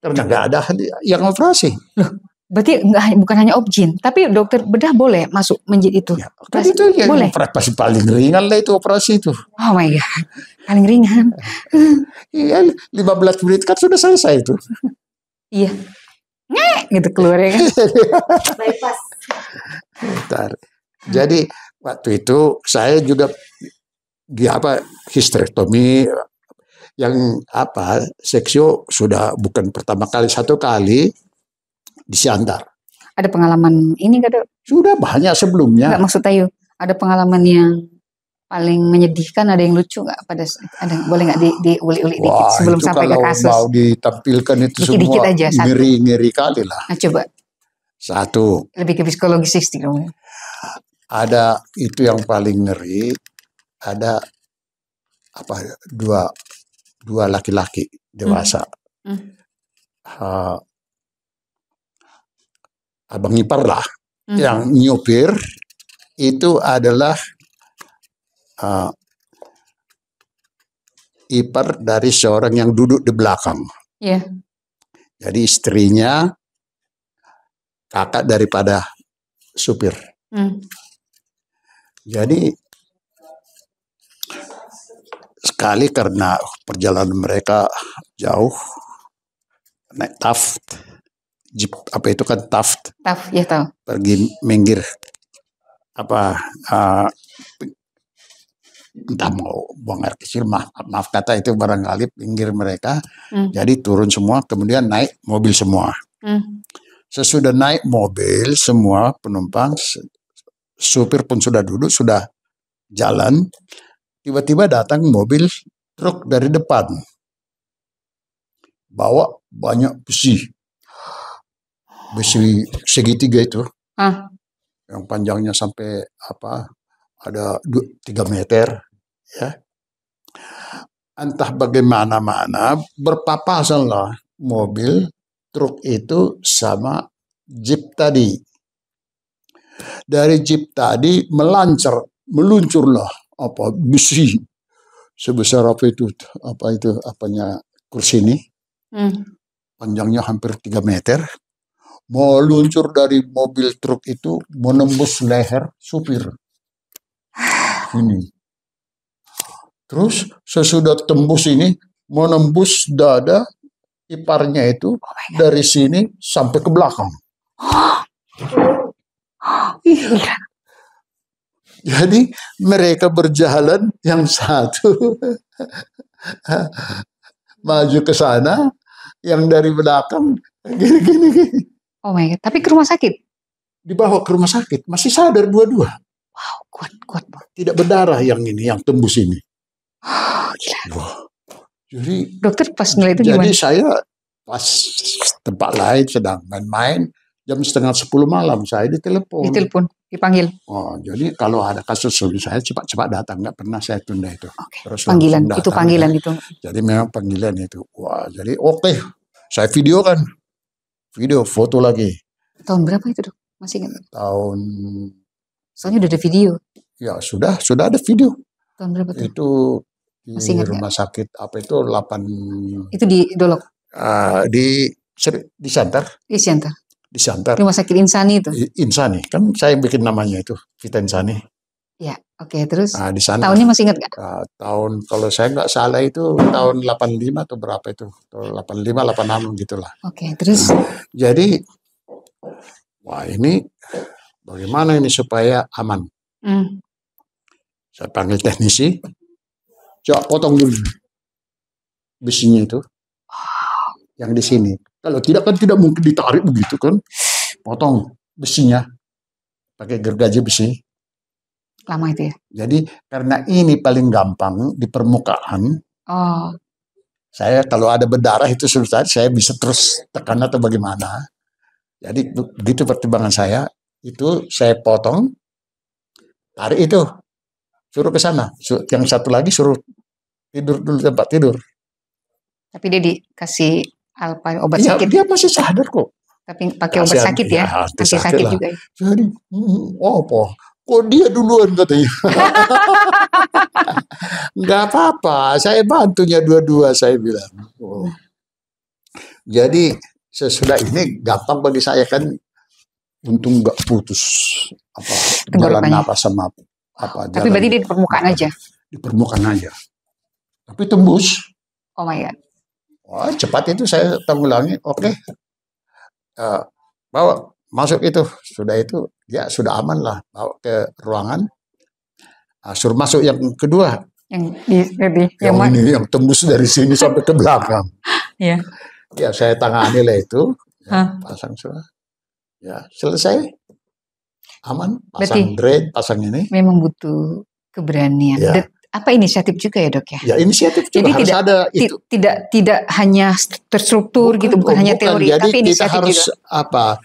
Karena nggak ada yang operasi. Loh, berarti bukan hanya objin, tapi dokter bedah boleh masuk menjadi itu. Kan itu boleh. Operasi paling ringan lah itu operasi itu. Oh my God, paling ringan. Iya, 15 menit kan sudah selesai itu. Iya. Gitu keluar ya kan. Bentar. Jadi waktu itu saya juga di histerektomi yang seksio sudah bukan pertama kali, satu kali di Siantar. Ada pengalaman ini nggak, Dok? Sudah banyak sebelumnya. Nggak, maksud Ayu, ada pengalaman yang paling menyedihkan, ada yang lucu nggak? Boleh nggak diuli-uli dikit sebelum sampai ke kasus? Kalau mau ditampilkan itu dikit semua aja, ngeri-ngeri kali lah. Nah, coba. Satu. Lebih ke psikologis sih. Ada itu yang paling ngeri. Ada dua laki-laki dewasa. Abang ipar lah. Yang nyopir itu adalah ipar dari seorang yang duduk di belakang. Yeah. Jadi istrinya kakak daripada supir. Jadi sekali karena perjalanan mereka jauh, naik Taft, jeep itu kan Taft. Taft, ya tahu. Pergi minggir entah mau buang air kecil, maaf kata itu barangkali pinggir mereka. Jadi turun semua, kemudian naik mobil semua. Sesudah naik mobil semua penumpang, supir pun sudah duduk, sudah jalan, tiba-tiba datang mobil truk dari depan, bawa banyak besi segitiga itu, yang panjangnya sampai ada 3 meter, ya. Entah bagaimana berpapasanlah mobil truk itu sama jeep tadi. Dari jeep tadi meluncurlah besi sebesar kursi ini, panjangnya hampir 3 meter, meluncur dari mobil truk itu menembus leher supir ini. Terus sesudah tembus ini menembus dada iparnya itu dari sini sampai ke belakang. Jadi mereka berjalan, yang satu maju ke sana, yang dari belakang gini. Oh my God, tapi ke rumah sakit? Dibawa ke rumah sakit, masih sadar dua-dua. Wow, kuat. Tidak berdarah yang tembus ini. Wah. Jadi dokter pas ngeliat itu gimana? Jadi saya pas tempat lain sedang main-main, jam 9:30 malam saya ditelepon. Dipanggil. Oh, jadi kalau ada kasus seperti saya cepat-cepat datang, nggak pernah saya tunda itu. Terus panggilan itu. Jadi memang panggilan itu. Wah, jadi saya video foto lagi. Tahun berapa itu, Dok? Masih ingat? Soalnya udah ada video. Ya sudah ada video. Tahun berapa tuh? Itu di rumah sakit 8. Itu di Dolok. Di Siantar. Di Siantar. Rumah sakit Insani itu. Insani, kan saya bikin namanya itu, Vita Insani. Ya, oke, terus. Di sana. Tahunnya masih ingat nggak? Tahun kalau saya nggak salah itu tahun 85 atau berapa itu? 85, 86 gitulah. Oke, terus. Jadi ini bagaimana ini supaya aman? Saya panggil teknisi, coba potong dulu besinya itu, yang di sini. Kalau tidak kan tidak mungkin ditarik begitu kan, potong besinya pakai gergaji besi. Lama itu ya? Jadi karena ini paling gampang di permukaan, saya kalau ada berdarah itu susah, saya bisa terus tekan atau bagaimana. Jadi begitu pertimbangan saya, itu saya potong, tarik itu, suruh ke sana. Yang satu lagi suruh tidur dulu tempat tidur. Tapi dia dikasih obat sakit? Dia masih sadar kok. Tapi pakai obat sakit ya? Anti sakit juga ya? Jadi, kok dia duluan katanya. Nggak apa-apa, saya bantunya dua-dua, saya bilang. Jadi sesudah ini gampang bagi saya kan, untung nggak putus jalan napas sama Tapi berarti di permukaan aja? Di permukaan aja. Tapi tembus. Oh my God. Wah, cepat itu saya tanggulangi. Oke. Bawa masuk itu. Sudah itu dia sudah aman lah, bawa ke ruangan, suruh masuk yang kedua. Yang tembus dari sini sampai ke belakang. Iya. Ya saya tangani lah itu, ya, pasang semua, ya selesai, aman, pasang dread, pasang ini. Memang butuh keberanian. Ya. Apa inisiatif juga ya dok ya? Ya inisiatif juga. Jadi harus ada itu. Tidak hanya terstruktur gitu, bukan hanya teori, jadi tapi inisiatif kita harus juga.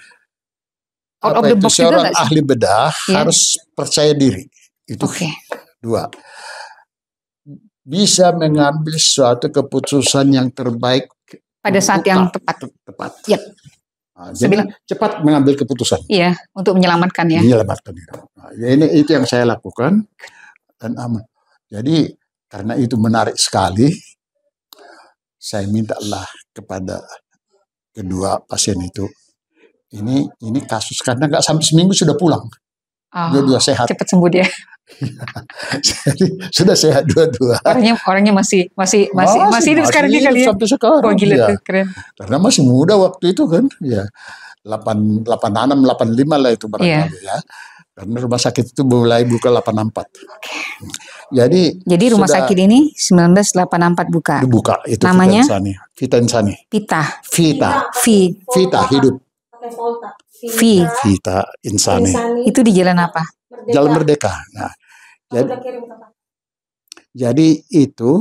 Out of the box seorang ahli bedah harus percaya diri. Itu dua. Bisa mengambil suatu keputusan yang terbaik pada saat yang tepat. Yep. Jadi cepat mengambil keputusan. Iya, untuk menyelamatkan ya. Menyelamatkan itu. Itu yang saya lakukan dan aman. Jadi karena itu menarik sekali, saya mintalah kepada kedua pasien itu. Ini kasus karena nggak sampai seminggu sudah pulang. Dua-dua sehat. Cepat sembuh dia. Jadi sudah sehat dua-dua. Orangnya masih hidup sekarang kali ya. Sampai sekarang. Wah gila tuh, keren. Karena masih muda waktu itu kan, ya 86, 85 lah itu barangkali ya. Karena rumah sakit itu mulai buka 84. Jadi rumah sakit ini 1984 buka. Dibuka itu. Namanya Vita Insani. Vita hidup. Vita Insani. Itu di jalan apa? Jalan Merdeka. Nah, jadi itu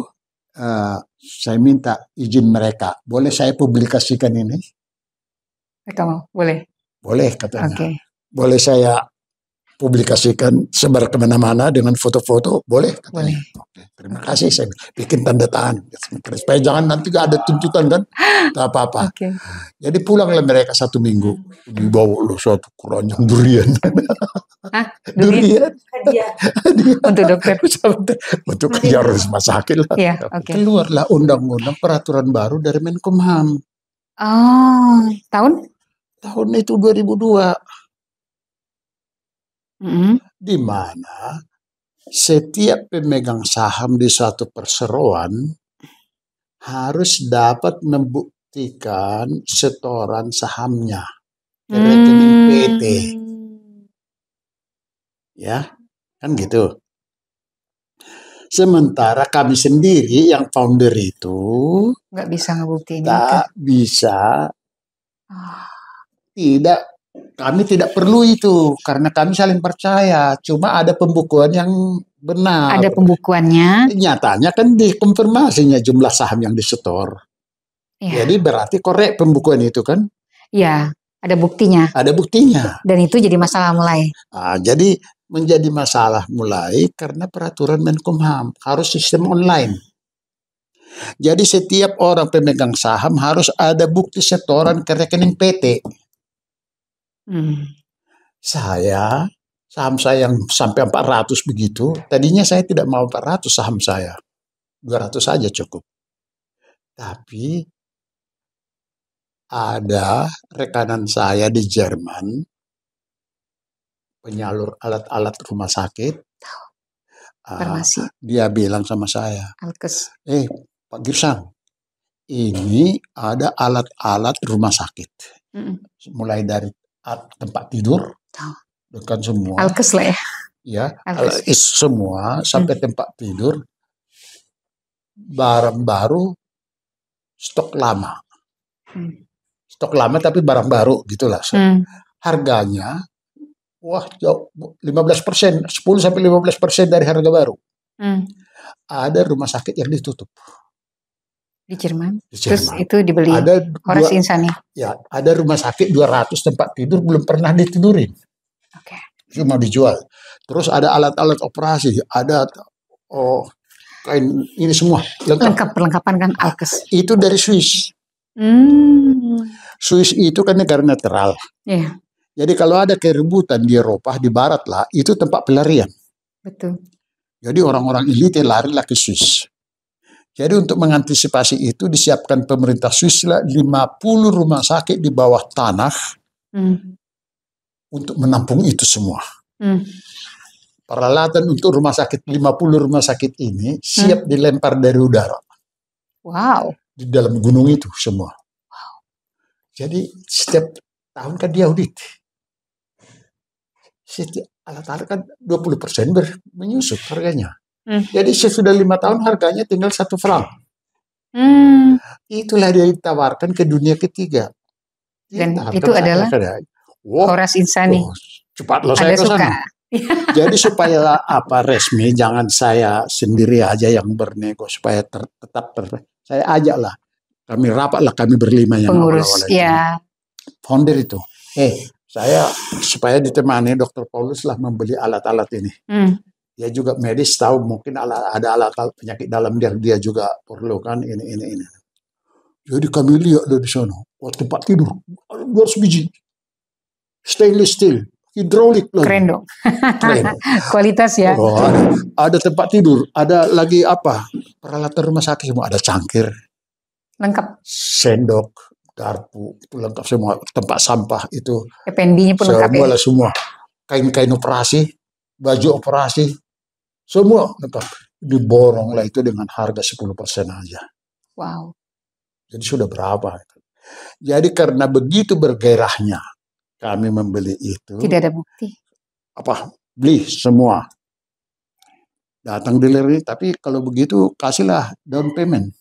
saya minta izin mereka. Boleh saya publikasikan ini? Mereka mau? Boleh? Boleh katanya. Boleh saya publikasikan sebar kemana-mana dengan foto-foto? Boleh? Katanya. Boleh. Terima kasih, saya bikin tanda tangan. Supaya jangan nanti gak ada tuntutan kan? Tak apa-apa. Jadi pulanglah mereka 1 minggu. Dibawa loh suatu keranjang durian. Durian? Hadiah. Untuk dokter? Untuk kerja rumah sakit lah. Keluarlah undang-undang peraturan baru dari Menkumham. Tahun? Tahun itu 2002. Di mana setiap pemegang saham di suatu perseroan harus dapat membuktikan setoran sahamnya ke rekening PT. Ya, kan gitu. Sementara kami sendiri yang founder itu nggak bisa ngebuktiin. Tak bisa. Tidak. Kami tidak perlu itu karena kami saling percaya. Cuma ada pembukuan yang benar. Ada pembukuannya. Nyatanya kan dikonfirmasinya jumlah saham yang disetor. Jadi berarti korek pembukuan itu kan? Iya, ada buktinya. Ada buktinya. Dan itu jadi masalah mulai. Jadi menjadi masalah mulai karena peraturan Menkumham harus sistem online. Jadi setiap orang pemegang saham harus ada bukti setoran ke rekening PT. Saham saya yang sampai 400 begitu, tadinya saya tidak mau 400 saham saya, 200 saja cukup. Tapi ada rekanan saya di Jerman, penyalur alat-alat rumah sakit, dia bilang sama saya, Alkes. Pak Girsang, ini ada alat-alat rumah sakit, mulai dari tempat tidur, bukan semua. Alkes lah ya. Ya, semua sampai tempat tidur, barang baru, stok lama. Stok lama tapi barang baru gitulah. Harganya, wah jauh 15%, 10-15% dari harga baru. Ada rumah sakit yang ditutup. Di Jerman. Terus itu dibeli Horace Insani. Ya, ada rumah sakit 200 tempat tidur belum pernah ditidurin. Cuma dijual. Terus ada alat-alat operasi, ada kain ini semua lengkap. Perlengkapan kan Alkes. Itu dari Swiss. Swiss itu kan negara netral. Jadi kalau ada keributan di Eropa, di Barat lah, itu tempat pelarian. Betul. Jadi orang-orang elite larilah ke Swiss. Jadi untuk mengantisipasi itu disiapkan pemerintah Swiss 50 rumah sakit di bawah tanah untuk menampung itu semua. Peralatan untuk rumah sakit 50 rumah sakit ini siap dilempar dari udara. Wow. Di dalam gunung itu semua. Wow. Jadi setiap tahun kan dia audit. Setiap alat-alat kan 20% menyusut harganya. Jadi sesudah 5 tahun harganya tinggal 1 franc. Itulah dia ditawarkan ke dunia ketiga. Dan itu adalah Horace Insani. Cepatlah saya ke sana. Jadi supaya resmi, jangan saya sendiri aja yang bernego, supaya tetap saya ajaklah. Kami rapatlah, kami berlima yang pengurus ya. Founder itu. Saya supaya ditemani Dr. Paulus lah membeli alat-alat ini. Dia juga medis, tahu mungkin ada alat-alat penyakit dalam dia juga perlukan ini. Jadi kami lihat dari sana, tempat tidur 200 biji, stainless steel, hidrolik lagi. Keren dong. Keren. Kualitas ya. Ada tempat tidur, ada lagi peralatan rumah sakit semua, ada cangkir, lengkap, sendok, garpu, itu lengkap semua. Tempat sampah itu F&B-nya pun lengkap ya? Semua kain-kain operasi, baju operasi, semua lengkap. Diborong lah itu dengan harga 10% aja. Wow. Jadi sudah berapa? Jadi karena begitu bergairahnya kami membeli itu. Tidak ada bukti. Beli semua. Datang delivery, tapi kalau begitu kasihlah down payment.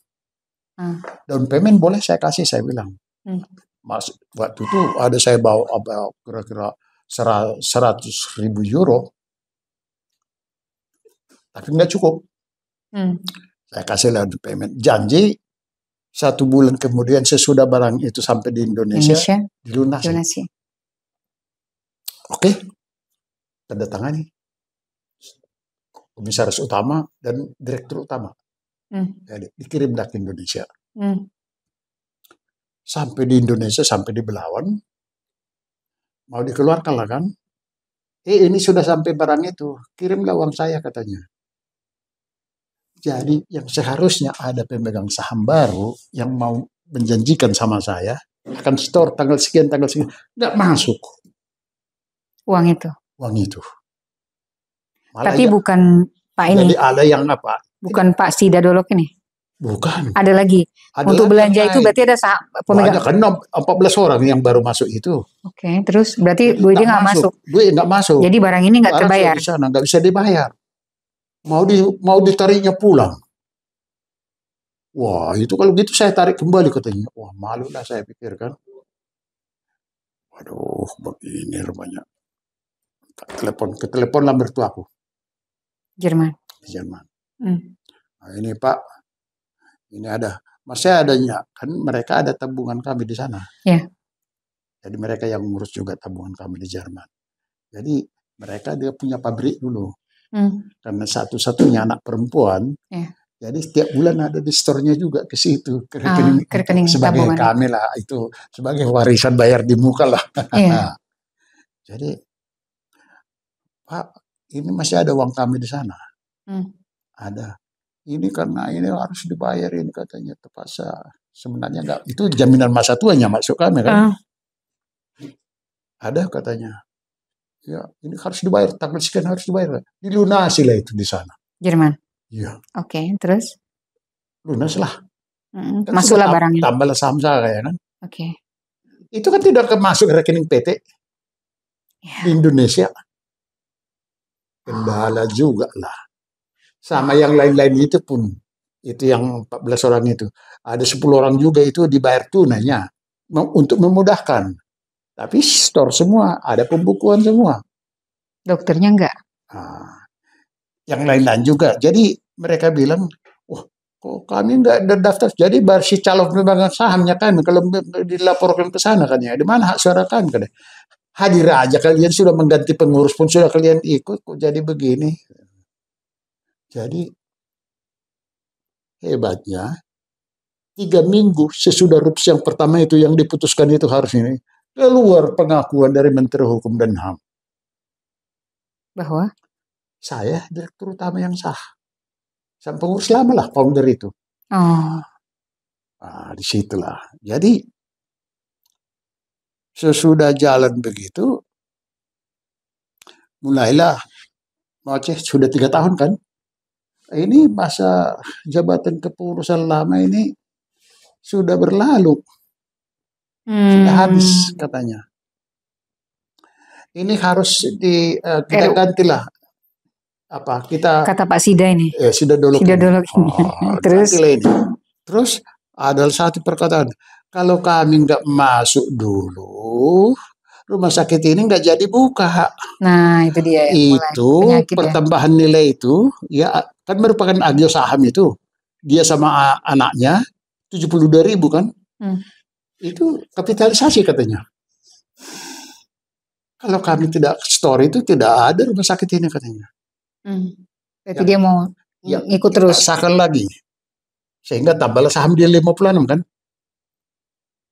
Down payment boleh saya kasih, saya bilang. Waktu itu ada saya bawa kira-kira 100.000 euro. Tapi nggak cukup. Saya kasihlah down payment. Janji 1 bulan kemudian sesudah barang itu sampai di Indonesia dilunasi. Oke. Tanda tangani. Komisaris utama dan direktur utama. Jadi dikirimlah ke Indonesia. Sampai di Indonesia, sampai di Belawan, mau dikeluarkan lah kan. Ini sudah sampai barang itu, kirimlah uang saya katanya. Jadi yang seharusnya ada pemegang saham baru yang mau menjanjikan sama saya akan store tanggal sekian, nggak masuk uang itu. Malah tapi bukan Pak ini. Jadi ada yang bukan Pak Sidadolok ini. Bukan. Ada lagi. Untuk belanja itu berarti ada pemegang. Banyak kan 14 orang yang baru masuk itu. Oke, terus berarti duitnya nggak masuk. Duit nggak masuk. Jadi barang ini nggak terbayar. Nggak bisa dibayar. Mau ditariknya pulang. Wah, itu kalau gitu saya tarik kembali katanya. Wah, malu lah saya pikirkan. Waduh, begini rupanya. Ke telepon lah mertuaku. Jerman. Nah, ini Pak, ini ada. Masih adanya, kan mereka ada tabungan kami di sana. Yeah. Jadi mereka yang ngurus juga tabungan kami di Jerman. Jadi mereka dia punya pabrik dulu. Karena satu-satunya anak perempuan. Yeah. Jadi setiap bulan ada di store-nya juga ke situ. Ke rekening sebagai tabungan. Kami lah, itu sebagai warisan bayar di muka lah. Yeah. Jadi, Pak, ini masih ada uang kami di sana. Ada. Ini karena ini harus dibayar ini katanya terpaksa. Sebenarnya enggak, itu jaminan masa tuanya masuk kami kan. Ada katanya. Ya, ini harus dibayar, tanggal sekian harus dibayar. Dilunasi lah itu di sana. Jerman. Iya. Oke, terus? Lunas lah. Kan masuklah barangnya. Tambahlah saham saya kan. Oke. Itu kan tidak masuk rekening PT di Indonesia. Kendala juga lah. Sama yang lain-lain itu pun. Itu yang 14 orang itu. Ada 10 orang juga itu dibayar tunainya. Untuk memudahkan. Tapi store semua. Ada pembukuan semua. Dokternya enggak? Yang lain-lain juga. Jadi mereka bilang, wah kok kami enggak ada daftar. Jadi si calon pemegang sahamnya kami. Kalau dilaporkan ke sana kan ya. Di mana hak suara kami kan? Hadir aja kalian sudah mengganti pengurus pun sudah kalian ikut. Kok jadi begini? Jadi hebatnya 3 minggu sesudah RUPS yang pertama itu yang diputuskan itu harus ini. Keluar pengakuan dari Menteri Hukum dan HAM. Bahwa? Saya direktur utama yang sah. Sang pengurus lama lah founder itu. Disitulah. Jadi sesudah jalan begitu, mulailah sudah 3 tahun kan. Ini masa jabatan kepengurusan lama ini sudah berlalu. Sudah habis katanya. ini harus kita gantilah apa kita kata Pak Sida ini. Sida Dolok Sida ini. Dolok ini. Terus Gantilah ini. Terus ada satu perkataan, kalau kami nggak masuk dulu, rumah sakit ini nggak jadi buka. nah itu dia yang mulai Itu penyakit ya. pertambahan nilai itu ya kan merupakan agio saham itu. Dia sama anaknya 72.000 kan. Itu kapitalisasi katanya. Kalau kami tidak store itu tidak ada rumah sakit ini katanya. Berarti dia mau ikut terus. Paksakan lagi. Sehingga tambahlah saham dia 56 kan.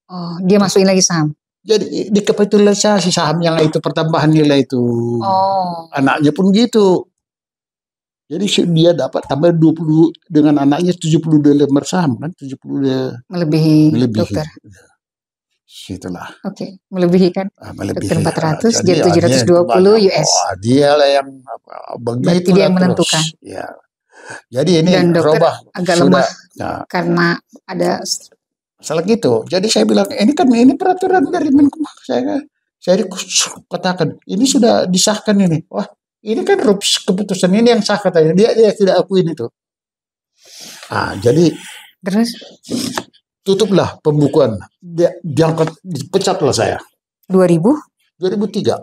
Oh, dia masukin lagi saham. Jadi dikapitalisasi saham yang itu pertambahan nilai itu. Oh. Anaknya pun gitu. Jadi dia dapat tambah 20 dengan anaknya 72 lembar saham kan, 70 melebihi dokter. Itulah. Oke, melebihi kan? Melebihi. Dokter 400, dia 720 US. Dia lah yang berarti dia yang menentukan. Ya. Jadi ini dan dokter robah agak sudah, lemah ya, karena ada masalah gitu. Jadi saya bilang ini peraturan dari Menkumham. Saya katakan ini sudah disahkan ini. Wah, ini kan keputusan ini yang sah katanya. Dia tidak akuin itu. Jadi terus tutuplah pembukuan. Dipecatlah saya. 2003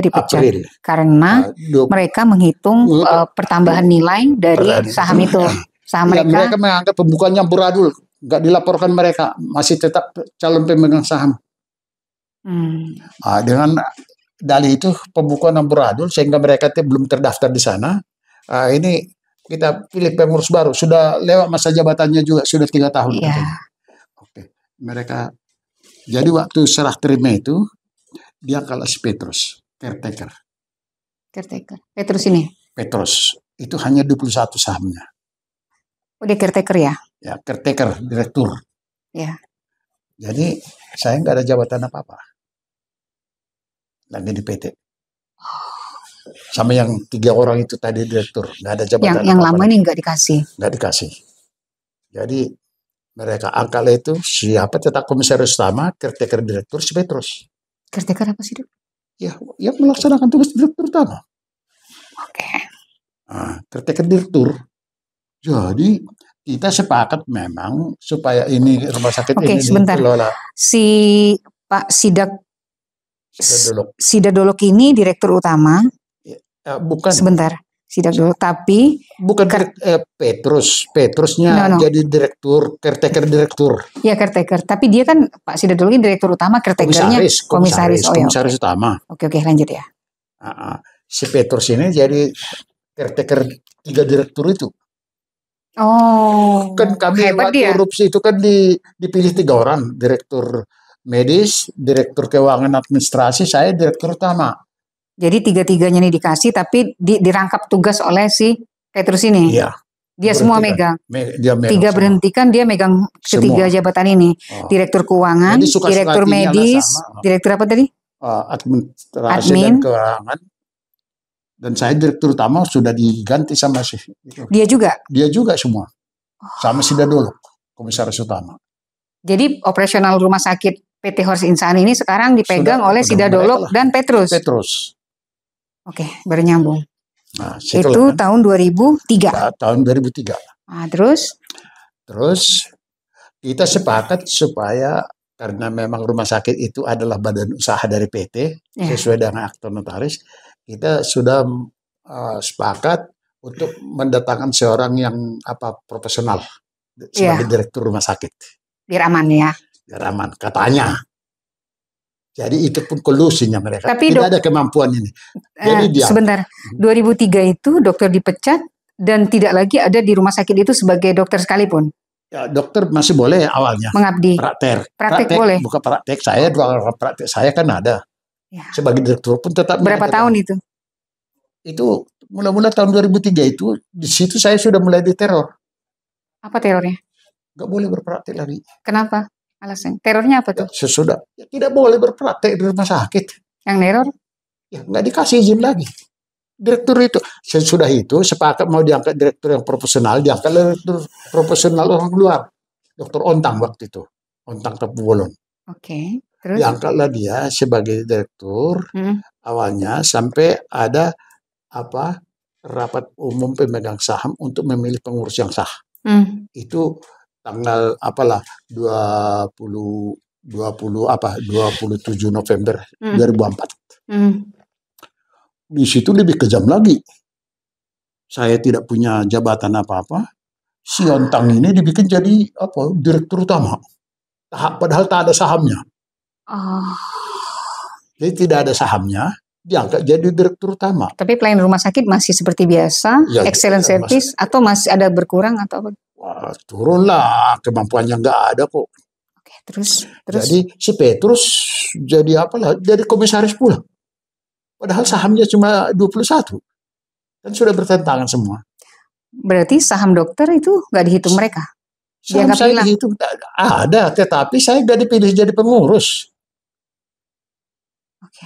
dipecat. April. Karena mereka menghitung pertambahan nilai dari saham itu. Saham mereka menganggap pembukuan campur adul, nggak dilaporkan mereka, masih tetap calon pemegang saham. Dengan dalih itu pembukuan campur adul sehingga mereka belum terdaftar di sana. Ini kita pilih pengurus baru, sudah lewat masa jabatannya juga, sudah 3 tahun. Oke. Mereka jadi waktu serah terima itu dia kalah si Petrus, caretaker. Petrus ini? Petrus. Itu hanya 21 sahamnya. Oh, dia caretaker ya? Ya, caretaker, direktur. Ya. Jadi, saya nggak ada jabatan apa-apa. Lagi di PT. Sama yang 3 orang itu tadi direktur. Nggak ada jabatan yang lama ini nggak dikasih? Nggak dikasih. Jadi, mereka angkat itu siapa tetap komisaris utama, caretaker direktur, si Petrus. Caretaker apa sih, Dok? Ya, yang melaksanakan tugas direktur utama. Oke. Caretaker direktur. Jadi kita sepakat memang supaya ini rumah sakit ini dikelola. Si Pak Sida Dolok ini direktur utama. Bukan. Sebentar. Sida Dolok, tapi bukan Petrusnya jadi direktur, caretaker direktur. Ya, caretaker. Tapi dia kan Pak Sida Dolok ini direktur utama, caretakernya komisaris utama. Oke, lanjut ya. Si Petrus ini jadi caretaker 3 direktur itu. Oh, kan kami waktu erupsi itu kan dipilih 3 orang, direktur medis, direktur keuangan administrasi, saya direktur utama. Jadi 3-3-nya ini dikasih, tapi dirangkap tugas oleh si Petrus ini. Iya. Dia semua megang. Dia 3 berhentikan, dia megang ketiga jabatan ini. Direktur keuangan, direktur medis, direktur apa tadi? Administrasi dan keuangan. Dan saya direktur utama sudah diganti sama si itu. Dia juga? Dia juga semua. Sama Sida Dolok, komisaris utama. Jadi operasional rumah sakit PT Horst Insani ini sekarang dipegang oleh Sida Dolok dan Petrus? Oke, baru nyambung. Itu kan? Tahun 2003? Tahun 2003. Terus? Terus kita sepakat supaya karena memang rumah sakit itu adalah badan usaha dari PT, sesuai dengan akta notaris, kita sudah sepakat untuk mendatangkan seorang yang profesional sebagai direktur rumah sakit. Biar aman ya. Biar aman, katanya. Jadi itu pun kolusinya mereka. Tapi tidak ada kemampuan ini. Jadi sebentar, 2003 itu dokter dipecat dan tidak lagi ada di rumah sakit itu sebagai dokter sekalipun. Ya, dokter masih boleh awalnya. Mengabdi. Praktek boleh. Bukan praktek. Saya 2 orang praktek saya kan ada. Ya. Sebagai direktur pun tetap. Berapa tahun itu? Itu mula-mula tahun 2003 itu di situ saya sudah mulai diteror. Apa terornya? Gak boleh berpraktek lagi. Kenapa? Alasan terornya apa tuh? Sesudah tidak boleh berpraktek di rumah sakit. Yang neror? Ya nggak dikasih izin lagi. Direktur itu sesudah itu sepakat mau diangkat direktur yang profesional, diangkat direktur profesional orang luar. Dokter Ontang waktu itu, Ontang Tapu Bolon. Oke. Terus? Diangkatlah dia sebagai direktur awalnya sampai ada apa rapat umum pemegang saham untuk memilih pengurus yang sah. Itu tanggal apalah 27 November 2004. Di situ lebih kejam lagi. Saya tidak punya jabatan apa-apa. Si Ontang ini dibikin jadi direktur utama. Padahal tak ada sahamnya. Jadi tidak ada sahamnya, diangkat jadi direktur utama. Tapi pelayanan rumah sakit masih seperti biasa, ya, excellent service, atau masih ada berkurang atau apa? Wah, turunlah, kemampuannya nggak ada kok. Oke, terus. Jadi si Petrus jadi apalah, jadi komisaris pula. Padahal sahamnya cuma 21. Kan sudah bertentangan semua. Berarti saham dokter itu nggak dihitung mereka? Saham saya dihitung ada, tetapi saya nggak dipilih jadi pengurus.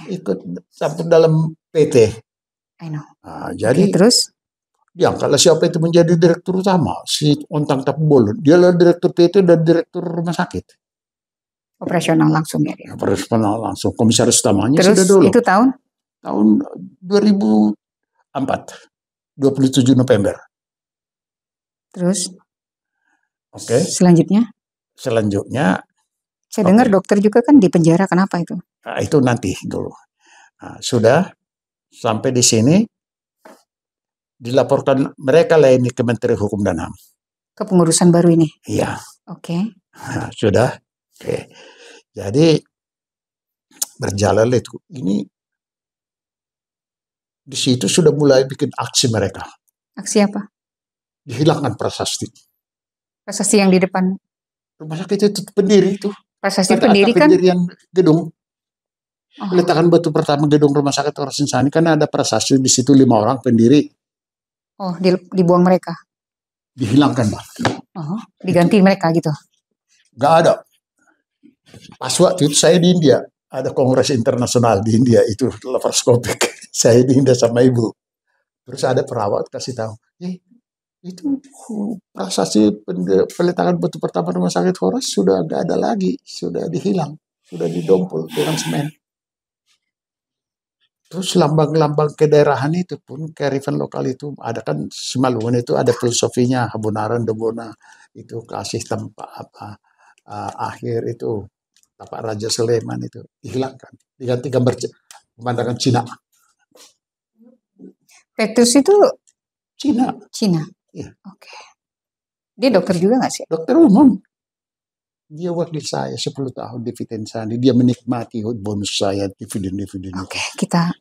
Ikut campur dalam PT. I know. Nah, jadi terus? Diangkatlah siapa itu menjadi direktur utama, si Ontang Tapbolon. Dia adalah direktur PT dan direktur rumah sakit. Operasional langsung ya dia? Operasional langsung, komisaris utamanya terus, sudah dulu. Itu tahun 2004, 27 November. Terus? Oke. Selanjutnya, saya dengar dokter juga kan di penjara, kenapa itu? Nah, itu nanti dulu. Nah, sudah sampai di sini dilaporkan mereka lah ini ke Menteri Hukum dan HAM. Kepengurusan baru ini? Iya. Oke. Nah, sudah. Oke. Jadi berjalan itu. Ini di situ sudah mulai bikin aksi mereka. Aksi apa? Dihilangkan prasasti. Prasasti yang di depan rumah sakit itu pendiri itu. Prasasti pendiri kan? Pendirian gedung. Peletakan batu pertama gedung rumah sakit Horas Insani kan ada prasasti di situ 5 orang pendiri. Oh, dibuang mereka? Dihilangkan, Pak. Diganti itu. Mereka gitu? Gak ada. Pas waktu itu saya di India. Ada kongres internasional di India itu laparoskopik. Saya di India sama ibu. Terus ada perawat kasih tahu, itu prasasti peletakan batu pertama rumah sakit Horas sudah gak ada lagi, sudah dihilang, sudah didompol dengan semen. Terus lambang-lambang kedaerahan itu pun, kearifan lokal itu ada kan, Simalungun itu ada filosofinya, Habonaran, Debona itu kasih tempat akhir itu. Tapak Raja Sleman itu dihilangkan, diganti gambar pemandangan Cina. Petrus itu Cina. Ya. Oke. Dia dokter juga nggak sih? Dokter umum. Dia wakil saya 10 tahun di Vitensani. Dia menikmati bonus saya dividen. Oke, kita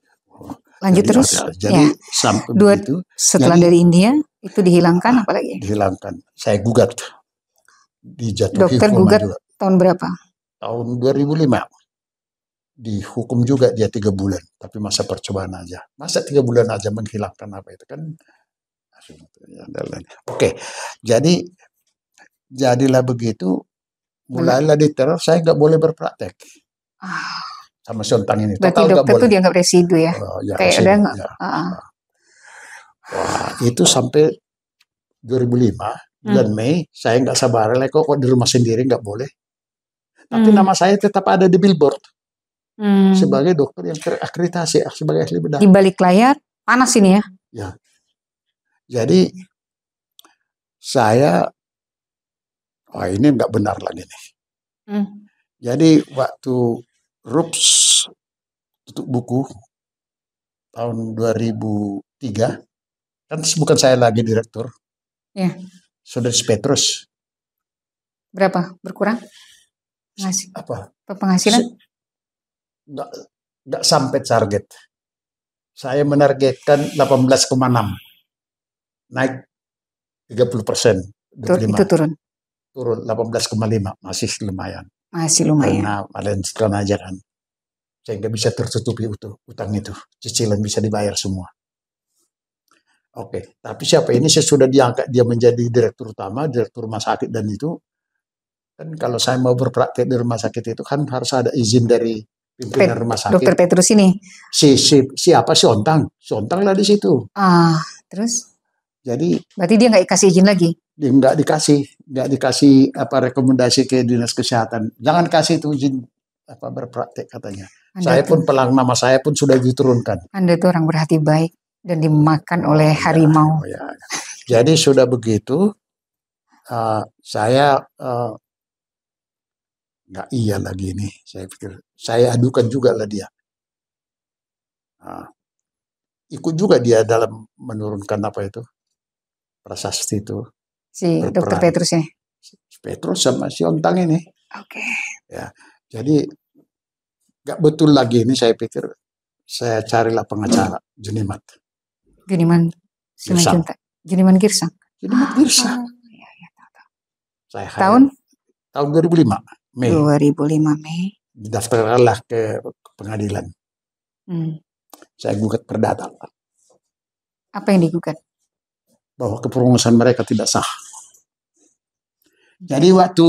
lanjut terus. Jadi sampai begitu. Setelah dari India itu dihilangkan apa lagi? Dihilangkan. Saya gugat. Dijatuhi dokter gugat juga. Tahun berapa? Tahun 2005. Dihukum juga dia 3 bulan. Tapi masa percobaan aja. Masa 3 bulan aja menghilangkan apa itu kan. Oke. Jadi jadilah begitu. Mulailah diteror. Saya nggak boleh berpraktek. Sama si Ontang ini. Berarti dokter itu dianggap residu ya? Kayak residu, udah nggak? Wah, itu sampai 2005. Bulan Mei. Saya nggak sabar. Kok di rumah sendiri nggak boleh. Tapi nama saya tetap ada di billboard sebagai dokter yang terakreditasi sebagai ahli bedah. Di balik layar panas ini ya? Ya. Jadi saya, ini nggak benar lagi nih. Jadi waktu RUPS tutup buku tahun 2003, kan bukan saya lagi direktur. Ya. Saudara Petrus. Berapa? Berkurang? Penghasilan? Nggak sampai target. Saya menargetkan 18,6. Naik 30%. Itu turun? Turun 18,5. Masih lumayan. Karena Valentine aja kan. Saya nggak bisa tertutupi utang itu. Cicilan bisa dibayar semua. Oke. Tapi siapa ini saya sudah diangkat dia menjadi direktur utama, direktur rumah sakit dan itu. Kan kalau saya mau berpraktek di rumah sakit itu kan harus ada izin dari pimpinan rumah sakit. Dokter Petrus ini? Siapa? Si Ontang. Si Ontang lah di situ. Terus? Jadi. Berarti dia nggak dikasih izin lagi? Dia nggak dikasih rekomendasi ke dinas kesehatan. Jangan kasih itu izin berpraktek katanya. Saya pun nama saya pun sudah diturunkan. Anda itu orang berhati baik dan dimakan oleh harimau. Ya. Jadi sudah begitu, saya nggak iya lagi nih. Saya pikir saya adukan juga lah dia. Ikut juga dia dalam menurunkan apa itu prasasti itu. Si Dokter Petrus ini. Petrus sama si Ontang ini. Oke. Ya, jadi nggak betul lagi ini. Saya pikir saya carilah pengacara Juniman. Girsang. Juniman Girsang. Juniman Girsang. Saya tahun 2005 Mei. 2005 Mei. Didaftarkanlah ke pengadilan. Saya gugat perdata. Apa yang digugat? Bahwa kepengurusan mereka tidak sah. Jadi waktu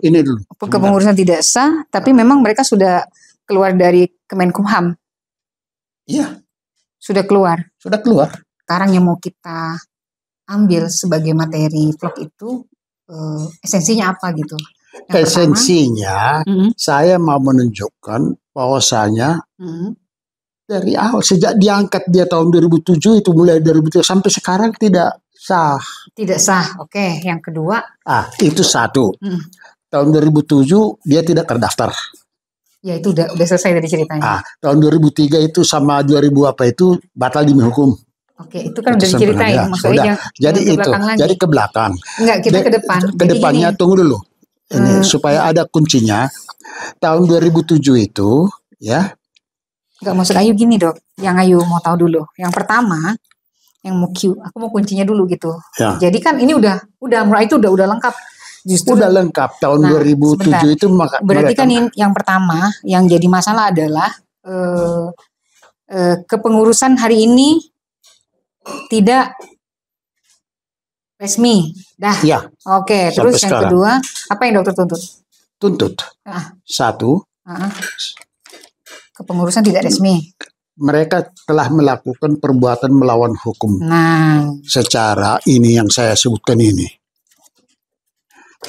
ini dulu. Kepengurusan tidak sah, tapi memang mereka sudah keluar dari Kemenkumham. Iya. Sudah keluar. Sekarang yang mau kita ambil sebagai materi vlog itu esensinya apa gitu? Esensinya saya mau menunjukkan bahwasanya dari awal sejak diangkat dia tahun 2007 itu mulai 2007 sampai sekarang tidak sah. Tidak sah. Oke, yang kedua. Itu satu. Tahun 2007 dia tidak terdaftar. Ya itu udah selesai dari ceritanya. Tahun 2003 itu sama 2000 apa itu batal demi hukum. Oke, itu kan udah diceritain. Maksudnya jadi itu, jadi ke belakang. Enggak, kita ke depan. Ke depannya tunggu dulu. Ini supaya ada kuncinya. Tahun 2007 itu, ya. Enggak, maksud Ayu gini dok, yang Ayu mau tahu dulu. Yang pertama, yang mau aku mau kuncinya dulu gitu. Ya. Jadi kan ini udah mulai itu udah lengkap. Justru udah lengkap tahun 2007 sebentar. Itu berarti kan yang pertama yang jadi masalah adalah kepengurusan hari ini tidak resmi. Ya. Oke, terus yang kedua, apa yang dokter tuntut? Satu. Kepengurusan tidak resmi. Mereka telah melakukan perbuatan melawan hukum. Secara ini yang saya sebutkan ini.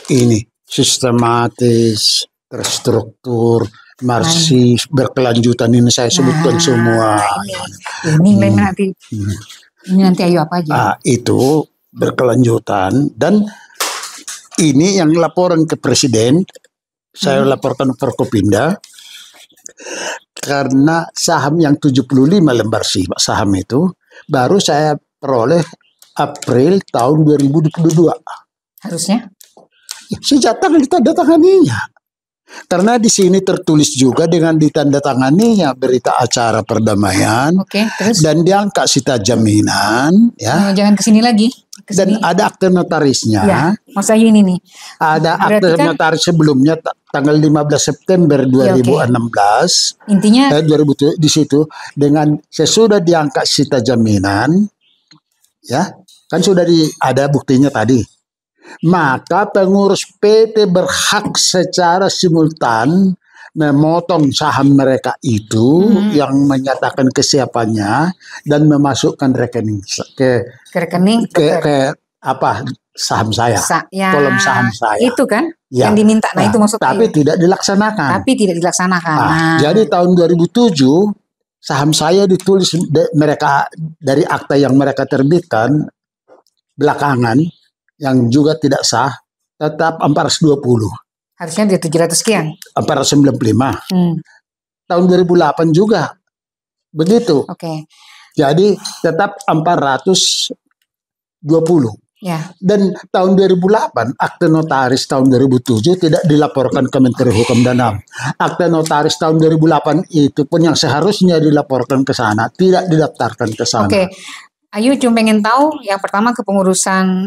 Ini sistematis, terstruktur, marsif, berkelanjutan ini saya sebutkan semua. Ini nanti Ayu apa aja? Itu berkelanjutan dan ini yang laporan ke Presiden. Saya laporkan Forkopimda. Karena saham yang 75 lembar saham itu baru saya peroleh April tahun 2022. Harusnya? Sejak ditandatanganinya. Karena di sini tertulis juga dengan ditandatanganinya berita acara perdamaian. Terus? Dan diangkat sita jaminan. Ya. Jangan kesini lagi. Dan ada akte notarisnya. Ya, Mas Ayu ini nih. Ada akte notaris sebelumnya tanggal 15 September 2016. Intinya 2000 di situ dengan sesudah diangkat sita jaminan, ya kan sudah ada buktinya tadi. Maka pengurus PT berhak secara simultan memotong saham mereka itu yang menyatakan kesiapannya dan memasukkan rekening ke saham saya, kolom saham saya. Itu kan yang diminta. Itu maksudnya. Tapi tidak dilaksanakan. Jadi tahun 2007 saham saya ditulis mereka dari akta yang mereka terbitkan belakangan yang juga tidak sah tetap 420. Harusnya dia 700 sekian. 495. Tahun 2008 juga begitu. Jadi tetap 420. Ya. Dan tahun 2008 akte notaris tahun 2007 tidak dilaporkan ke Menteri Hukum dan HAM. Akte notaris tahun 2008 itu pun yang seharusnya dilaporkan ke sana tidak didaftarkan ke sana. Ayu cuma pengen tahu yang pertama kepengurusan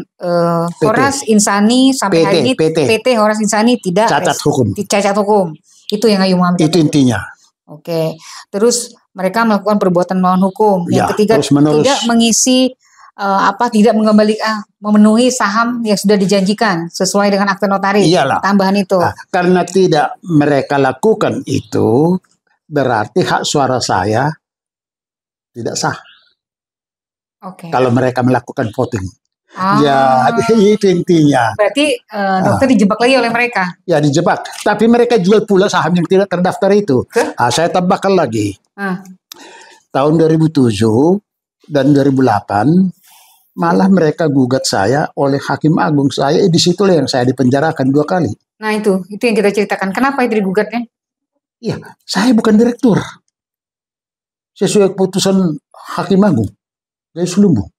Horas Insani sampai hari ini PT Horas Insani tidak cacat hukum. Itu yang Ayu mau ambil. Itu intinya. Terus mereka melakukan perbuatan melawan hukum. Yang ketiga tidak mengisi tidak memenuhi saham yang sudah dijanjikan sesuai dengan akte notaris. Tambahan itu. Karena tidak mereka lakukan itu berarti hak suara saya tidak sah. Kalau mereka melakukan voting. Ya, itu intinya. Berarti dokter dijebak lagi oleh mereka? Ya, dijebak. Tapi mereka jual pula saham yang tidak terdaftar itu. Saya tambahkan lagi. Tahun 2007 dan 2008, malah mereka gugat saya oleh Hakim Agung. Saya di situlah yang saya dipenjarakan 2 kali. Nah itu yang kita ceritakan. Kenapa itu digugatnya? Iya, saya bukan direktur. Sesuai keputusan Hakim Agung dari Selumbu.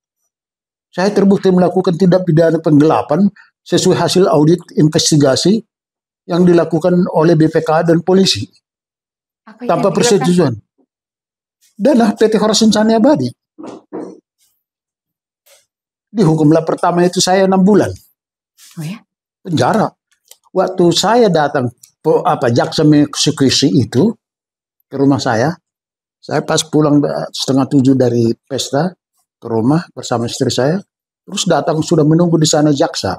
Saya terbukti melakukan tindak pidana penggelapan sesuai hasil audit investigasi yang dilakukan oleh BPK dan polisi. Tanpa persetujuan. Dana PT Horizon Sani Abadi. Dihukumlah pertama itu saya 6 bulan. Oh ya? Penjara. Waktu saya datang jaksa mengeksekusi itu ke rumah saya pas pulang 6:30 dari pesta ke rumah bersama istri saya, terus datang sudah menunggu di sana jaksa.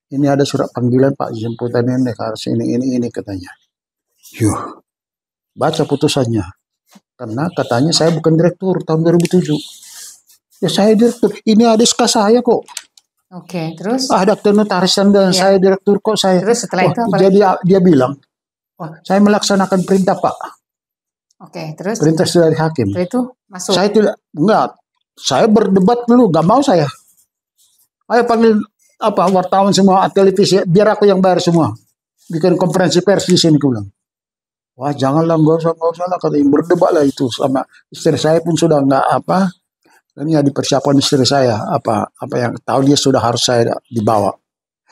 Ini ada surat panggilan Pak, jemputan ini harus ini katanya. Yuh, baca putusannya. Karena katanya saya bukan direktur tahun 2007. Ya saya direktur, ini ada SK saya kok. Oke, terus? Daftar notaris dan saya direktur kok saya. Terus setelah itu apa? Jadi dia bilang, saya melaksanakan perintah Pak. Oke, terus? Perintah dari hakim. Setelah itu masuk? Saya tidak, enggak. Saya berdebat dulu, nggak mau saya. Ayo panggil wartawan semua, televisi, biar aku yang bayar semua. Bikin konferensi pers di sini, aku bilang. Wah janganlah, nggak usah lah, katanya berdebat lah itu sama istri saya pun sudah nggak dan ya dipersiapkan istri saya apa yang tahu dia sudah harus saya dibawa.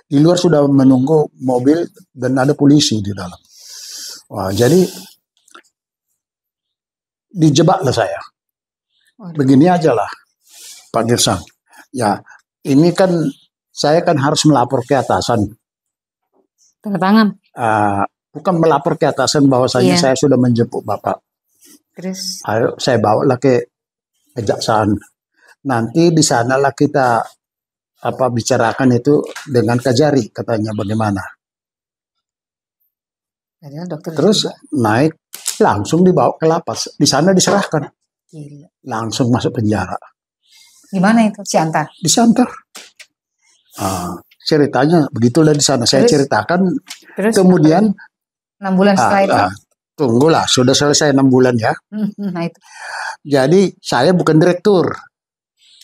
Di luar sudah menunggu mobil dan ada polisi di dalam. Wah jadi dijebaklah saya. Begini aja lah Pak Girsang. Ya ini kan saya kan harus melapor ke atasan. Tanda tangan. Bukan melapor ke atasan bahwasanya saya sudah menjemput Bapak. Terus? Ayo saya bawalah ke kejaksaan. Nanti di sanalah kita bicarakan itu dengan Kajari katanya bagaimana. Terus naik langsung dibawa ke lapas. Di sana diserahkan. Gila. Langsung masuk penjara. Gimana itu? Siantar? Di Siantar. Ceritanya begitulah di sana. Saya ceritakan. Terus, kemudian 6 bulan setelah itu? Tunggulah, sudah selesai 6 bulan ya. Nah itu. Jadi saya bukan direktur.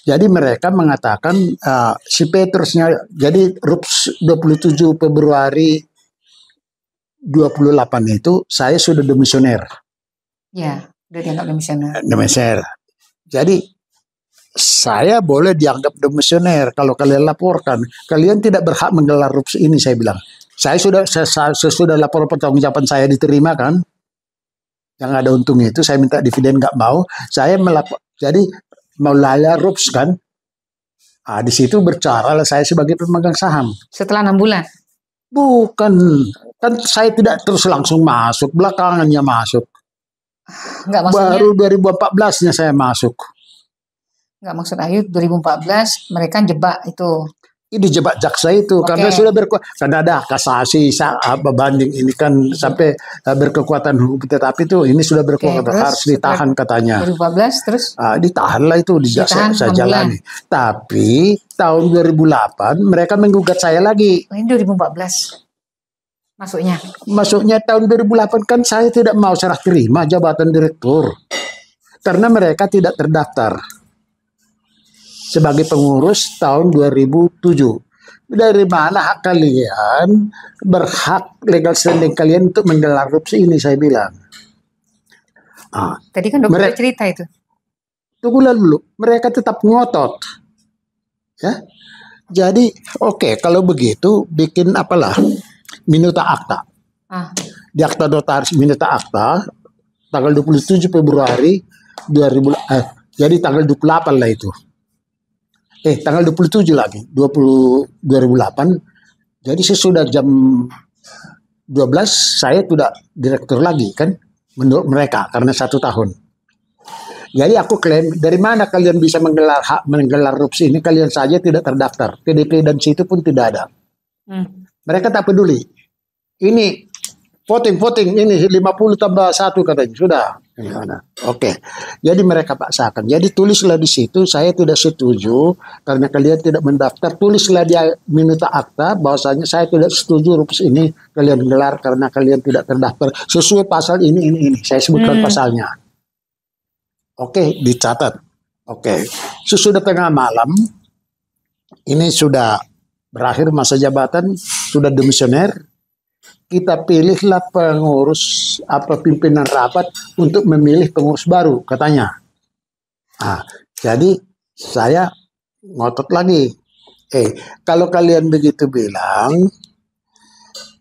Jadi mereka mengatakan si Petrusnya, jadi RUPS 27 Februari 28 itu saya sudah demisioner. Ya, udah dianggap demisioner. Demisioner. Jadi saya boleh dianggap demisioner kalau kalian laporkan. Kalian tidak berhak menggelar RUPS ini, saya bilang. Saya sudah lapor pertanggungjawaban saya diterima kan. Yang ada untungnya itu saya minta dividen nggak mau. Saya melapor. Jadi mau layar RUPS kan. Di situ bercara lah saya sebagai pemegang saham. Setelah 6 bulan? Bukan. Kan saya tidak terus langsung masuk. Belakangannya masuk. Nggak, maksudnya? Baru 2014-nya saya masuk. Nggak, maksud Ayu 2014 mereka jebak itu. Ini jebak jaksa itu karena sudah karena ada kasasi banding ini kan sampai berkekuatan hukum, tetapi itu ini sudah berkekuatan harus ditahan katanya. 2014 terus? Ditahanlah itu saya jalani. Tapi tahun 2008 mereka menggugat saya lagi. Ini 2014 masuknya? Masuknya tahun 2008 kan saya tidak mau serah terima jabatan direktur karena mereka tidak terdaftar sebagai pengurus tahun 2007. Dari mana hak kalian, berhak legal standing kalian untuk menggelar RUPS ini, saya bilang. Tadi kan dokter cerita itu. Tunggulah dulu, mereka tetap ngotot. Ya, jadi kalau begitu bikin minuta akta. Di akta notaris minuta akta tanggal 27 Februari 2000. Jadi tanggal 28 lah itu. Tanggal 27 lagi, 2008. Jadi sesudah jam 12 saya tidak direktur lagi kan, menurut mereka karena 1 tahun. Jadi aku klaim, dari mana kalian bisa menggelar RUPS ini, kalian saja tidak terdaftar. PDP dan situ pun tidak ada. Mereka tak peduli. Ini voting ini 50 tambah 1 katanya, sudah. Gimana? Oke, jadi mereka paksakan. Jadi tulislah di situ, saya tidak setuju karena kalian tidak mendaftar. Tulislah di minuta akta bahwasanya saya tidak setuju RUPS ini kalian gelar karena kalian tidak terdaftar sesuai pasal ini. Saya sebutkan pasalnya. Oke, dicatat. Oke, sesudah tengah malam, ini sudah berakhir masa jabatan, sudah demisioner. Kita pilihlah pengurus pimpinan rapat untuk memilih pengurus baru katanya. Jadi saya ngotot lagi. Kalau kalian begitu bilang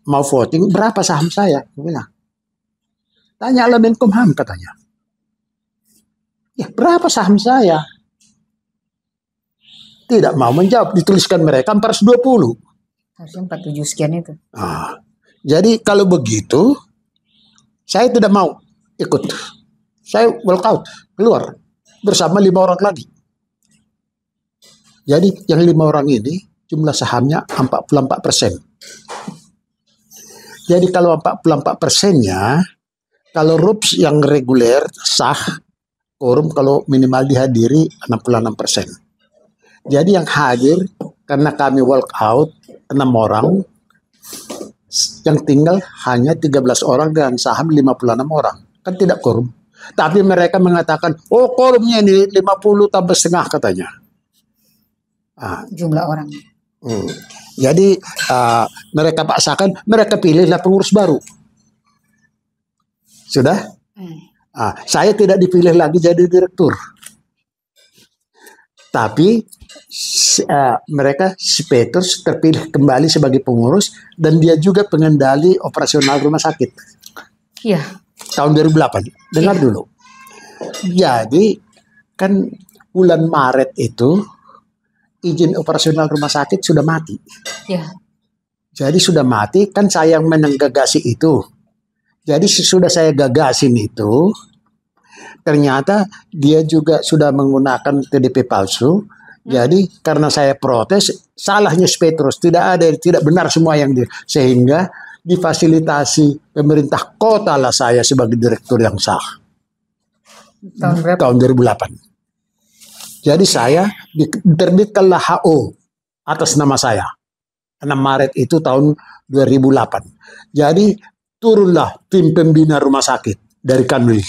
mau voting berapa saham saya? Bilang. Tanyalah Menkumham katanya. Ya berapa saham saya? Tidak mau menjawab, dituliskan mereka 420. Harusnya 47 sekian itu. Jadi kalau begitu, saya tidak mau ikut. Saya walkout, keluar bersama 5 orang lagi. Jadi yang 5 orang ini jumlah sahamnya 44%. Jadi kalau 44%-nya, kalau RUPS yang reguler sah, quorum kalau minimal dihadiri 66%. Jadi yang hadir karena kami walkout 6 orang, yang tinggal hanya 13 orang dan saham 56 orang. Kan tidak quorum. Tapi mereka mengatakan, oh quorumnya ini 50 tambah setengah katanya. Jumlah orang. Jadi mereka paksakan, mereka pilihlah pengurus baru. Sudah? Saya tidak dipilih lagi jadi direktur. Tapi mereka si Petrus terpilih kembali sebagai pengurus dan dia juga pengendali operasional rumah sakit. Iya. Tahun 2008. Dengar dulu. Jadi kan bulan Maret itu izin operasional rumah sakit sudah mati. Iya. Jadi sudah mati, kan saya yang menggagasi itu. Jadi sudah saya gagasin itu, ternyata dia juga sudah menggunakan TDP palsu. Jadi karena saya protes, salahnya Petrus, tidak benar semua yang sehingga difasilitasi pemerintah kota lah saya sebagai direktur yang sah. Tahun berapa? Tahun 2008. Jadi saya diterbitkanlah HO atas nama saya. 6 Maret itu tahun 2008. Jadi turunlah tim pembina rumah sakit dari Kanwil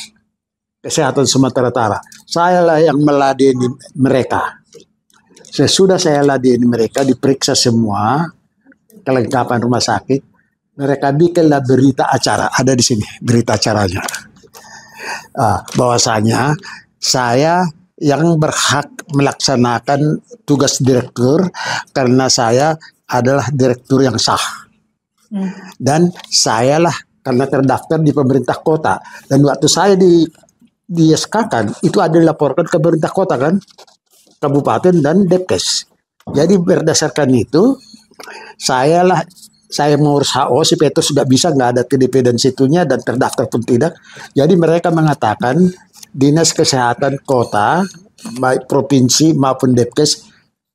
Kesehatan Sumatera Utara. Saya lah yang meladeni mereka. Sesudah saya ladeni mereka, diperiksa semua kelengkapan rumah sakit, mereka bikinlah berita acara. Ada di sini berita acaranya. Bahwasanya saya yang berhak melaksanakan tugas direktur karena saya adalah direktur yang sah. Dan sayalah karena terdaftar di pemerintah kota. Dan waktu saya di SK-kan, itu ada dilaporkan ke pemerintah kota kan, kabupaten dan Depkes. Jadi berdasarkan itu, saya mengurus HO, si Petrus sudah bisa, nggak ada TDP dan situnya dan terdaftar pun tidak. Jadi mereka mengatakan Dinas Kesehatan Kota, baik provinsi maupun Depkes,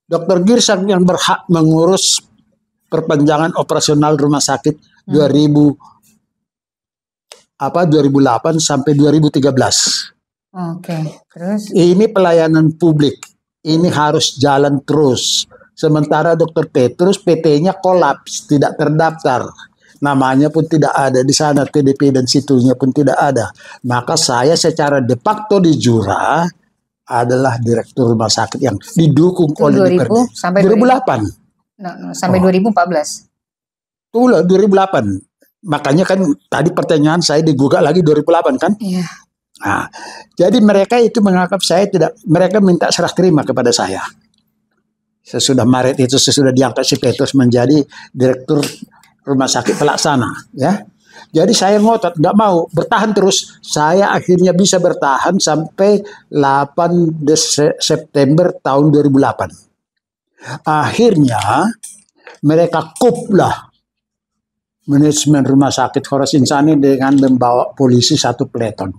Dr. Girsang yang berhak mengurus perpanjangan operasional rumah sakit 2008 sampai 2013. Oke, terus? Ini pelayanan publik. Ini harus jalan terus. Sementara Dr. Petrus PT-nya kolaps, tidak terdaftar. Namanya pun tidak ada di sana, TDP dan situnya pun tidak ada. Maka saya secara de facto di Jura adalah direktur rumah sakit yang didukung oleh 2000 sampai 2008. Sampai 2014. Itulah 2008. Makanya kan tadi pertanyaan saya digugat lagi 2008 kan? Iya. Nah, jadi mereka itu menganggap saya tidak, mereka minta serah terima kepada saya. Sesudah Maret itu, sesudah diangkat si Petrus menjadi direktur rumah sakit pelaksana, ya. Jadi saya ngotot, nggak mau, bertahan terus. Saya akhirnya bisa bertahan sampai 8 September tahun 2008. Akhirnya mereka kuplah manajemen rumah sakit Horas Insani dengan membawa polisi 1 peleton.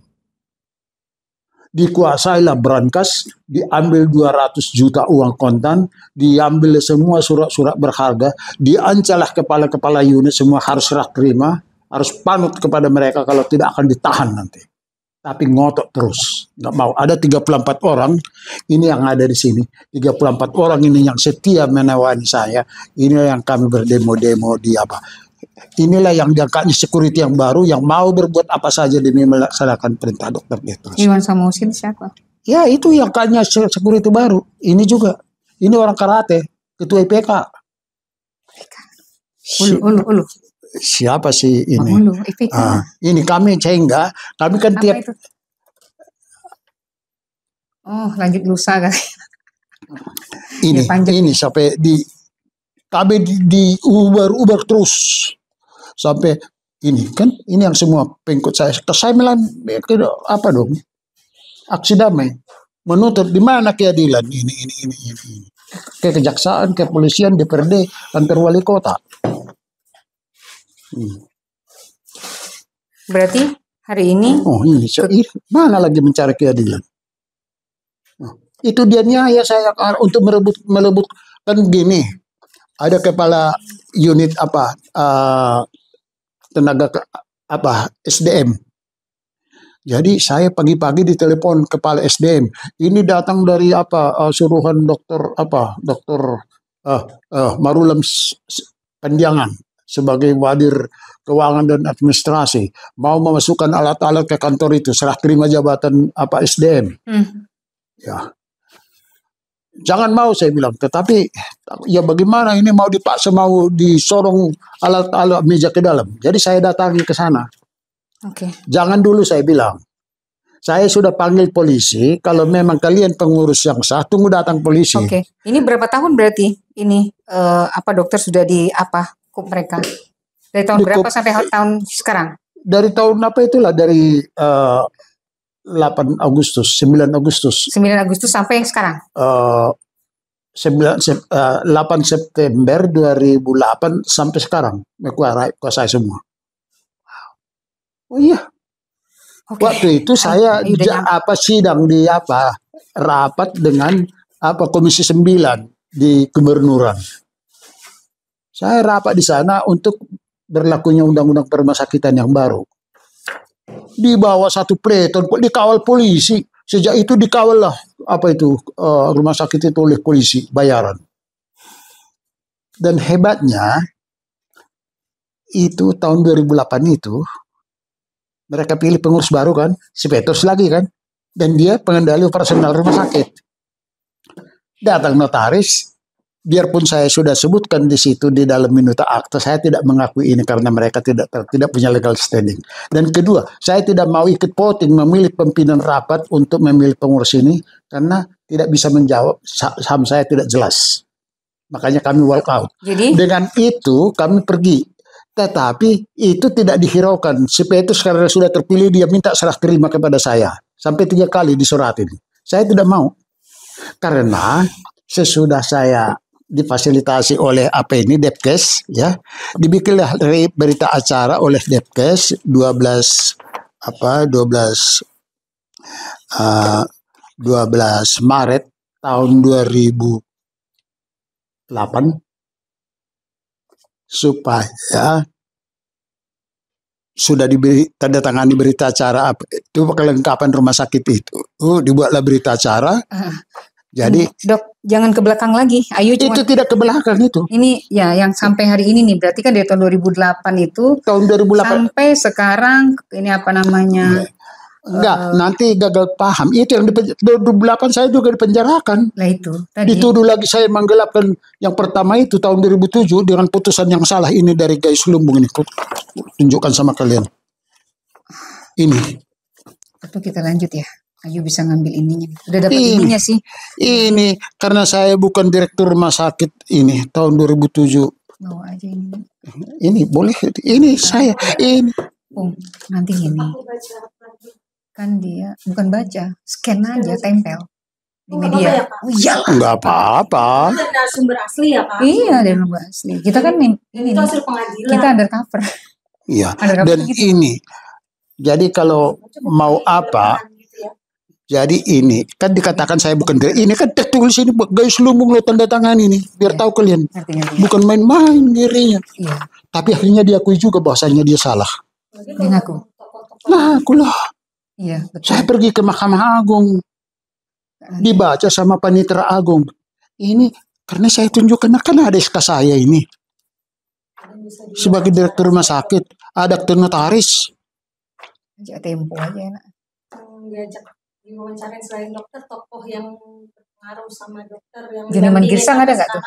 Dikuasailah brankas, diambil 200 juta uang kontan, diambil semua surat-surat berharga, diancalah kepala-kepala unit semua harus serah terima, harus panut kepada mereka kalau tidak akan ditahan nanti. tapi ngotot terus, nggak mau. Ada 34 orang ini yang ada di sini. 34 orang ini yang setia menawani saya. Ini yang kami berdemo-demo di apa. Inilah yang diangkatnya security yang baru yang mau berbuat apa saja demi melaksanakan perintah Dr. Petrus. Iwan Samusin siapa? Ya itu yang kayaknya security baru. Ini juga. Ini orang karate, ketua IPK. Ulu. Siapa sih ini? Ulu, IPK. Ini kami sehingga kami kan Apa tiap itu? Oh, lanjut lusa kan. ini sampai di kami diubar terus sampai ini kan ini yang semua pengikut saya. Saya bilang apa dong? Aksi damai menuntut di mana keadilan ini. Ke kejaksaan, ke polisian, DPRD, kantor wali kota. Berarti hari ini mana lagi mencari keadilan? Itu dia niaya saya untuk merebut kan gini. Ada kepala unit tenaga SDM. Jadi saya pagi-pagi ditelepon kepala SDM. Ini datang dari suruhan dokter Marulam Panjangan sebagai wadir keuangan dan administrasi mau memasukkan alat-alat ke kantor itu serah terima jabatan SDM. Ya. Jangan mau saya bilang, tetapi ya bagaimana ini mau dipaksa mau disorong alat-alat meja ke dalam. Jadi saya datangi ke sana. Jangan dulu saya bilang. Saya sudah panggil polisi. Kalau memang kalian pengurus yang sah, tunggu datang polisi. Ini berapa tahun berarti ini dokter sudah di kup mereka? Dari tahun berapa sampai tahun sekarang? Dari tahun itulah dari 8 Agustus, 9 Agustus. 9 Agustus sampai sekarang? 8 September 2008 sampai sekarang. Kuasai semua. Oh iya. Waktu itu saya sidang di rapat dengan Komisi 9 di Kebernuran. Saya rapat di sana untuk berlakunya undang-undang permasakitan yang baru. Di bawah satu peleton, dikawal polisi. Sejak itu dikawal lah rumah sakit itu oleh polisi bayaran. Dan hebatnya itu tahun 2008 itu mereka pilih pengurus baru kan, si Petrus lagi kan, dan dia pengendali operasional rumah sakit. Datang notaris, biarpun saya sudah sebutkan di situ di dalam minuta akta, saya tidak mengakui ini karena mereka tidak punya legal standing. Dan kedua, saya tidak mau ikut voting memilih pimpinan rapat untuk memilih pengurus ini karena tidak bisa menjawab, saham saya tidak jelas. Makanya kami walk out. Jadi? Dengan itu kami pergi. Tetapi itu tidak dihiraukan. Si Petrus karena sudah terpilih dia minta serah terima kepada saya. Sampai 3 kali disuratin. Saya tidak mau. Karena sesudah saya difasilitasi oleh Depkes ya, dibikinlah berita acara oleh Depkes 12 Maret tahun 2008 supaya sudah diberi tanda tangan di berita acara itu kelengkapan rumah sakit itu. Dibuatlah berita acara. Jadi Dok, jangan ke belakang lagi. Ayo itu tidak ke belakang itu. Ini ya yang sampai hari ini nih. Berarti kan dari tahun 2008 itu tahun 2008 sampai sekarang ini Enggak, nanti gagal paham. Itu yang di 2008 saya juga dipenjarakan. Lah itu tadi. Dituduh lagi saya menggelapkan yang pertama itu tahun 2007 dengan putusan yang salah ini dari Gayus Lumbung ini. Tunjukkan sama kalian. Ini. Itu kita lanjut ya. Ayo bisa ngambil ininya. Udah dapat ininya sih. Ini karena saya bukan direktur rumah sakit ini tahun 2007. Bawa aja ini. Ini boleh. Ini saya. Ini. Nanti ini. Kan dia bukan baca, scan aja, tempel di media. Enggak apa-apa. Ada sumber asli ya Pak? Iya, ada sumber asli. Kita kan ini hasil pengadilan. Kita undercover. Iya. Dan gitu. Ini, jadi kalau mau apa? Jadi ini kan dikatakan saya bukan ini kan tertulis ini Gayus Lumbung lo tanda tangan ini biar tahu kalian. Ngerti. Bukan main-main dirinya. Iya. Tapi akhirnya diakui juga bahwasanya dia salah. Dia ngaku. Nah, aku lah. Iya, betul. Saya pergi ke Mahkamah Agung, dibaca sama Panitera Agung. Ini karena saya tunjukkan, kan ada SK saya ini sebagai direktur rumah sakit, ada akte notaris. Ajak Tempo aja enak. Diajak diwawancarain selain dokter, tokoh yang berpengaruh sama dokter yang Junaman Girsang ada nggak tuh?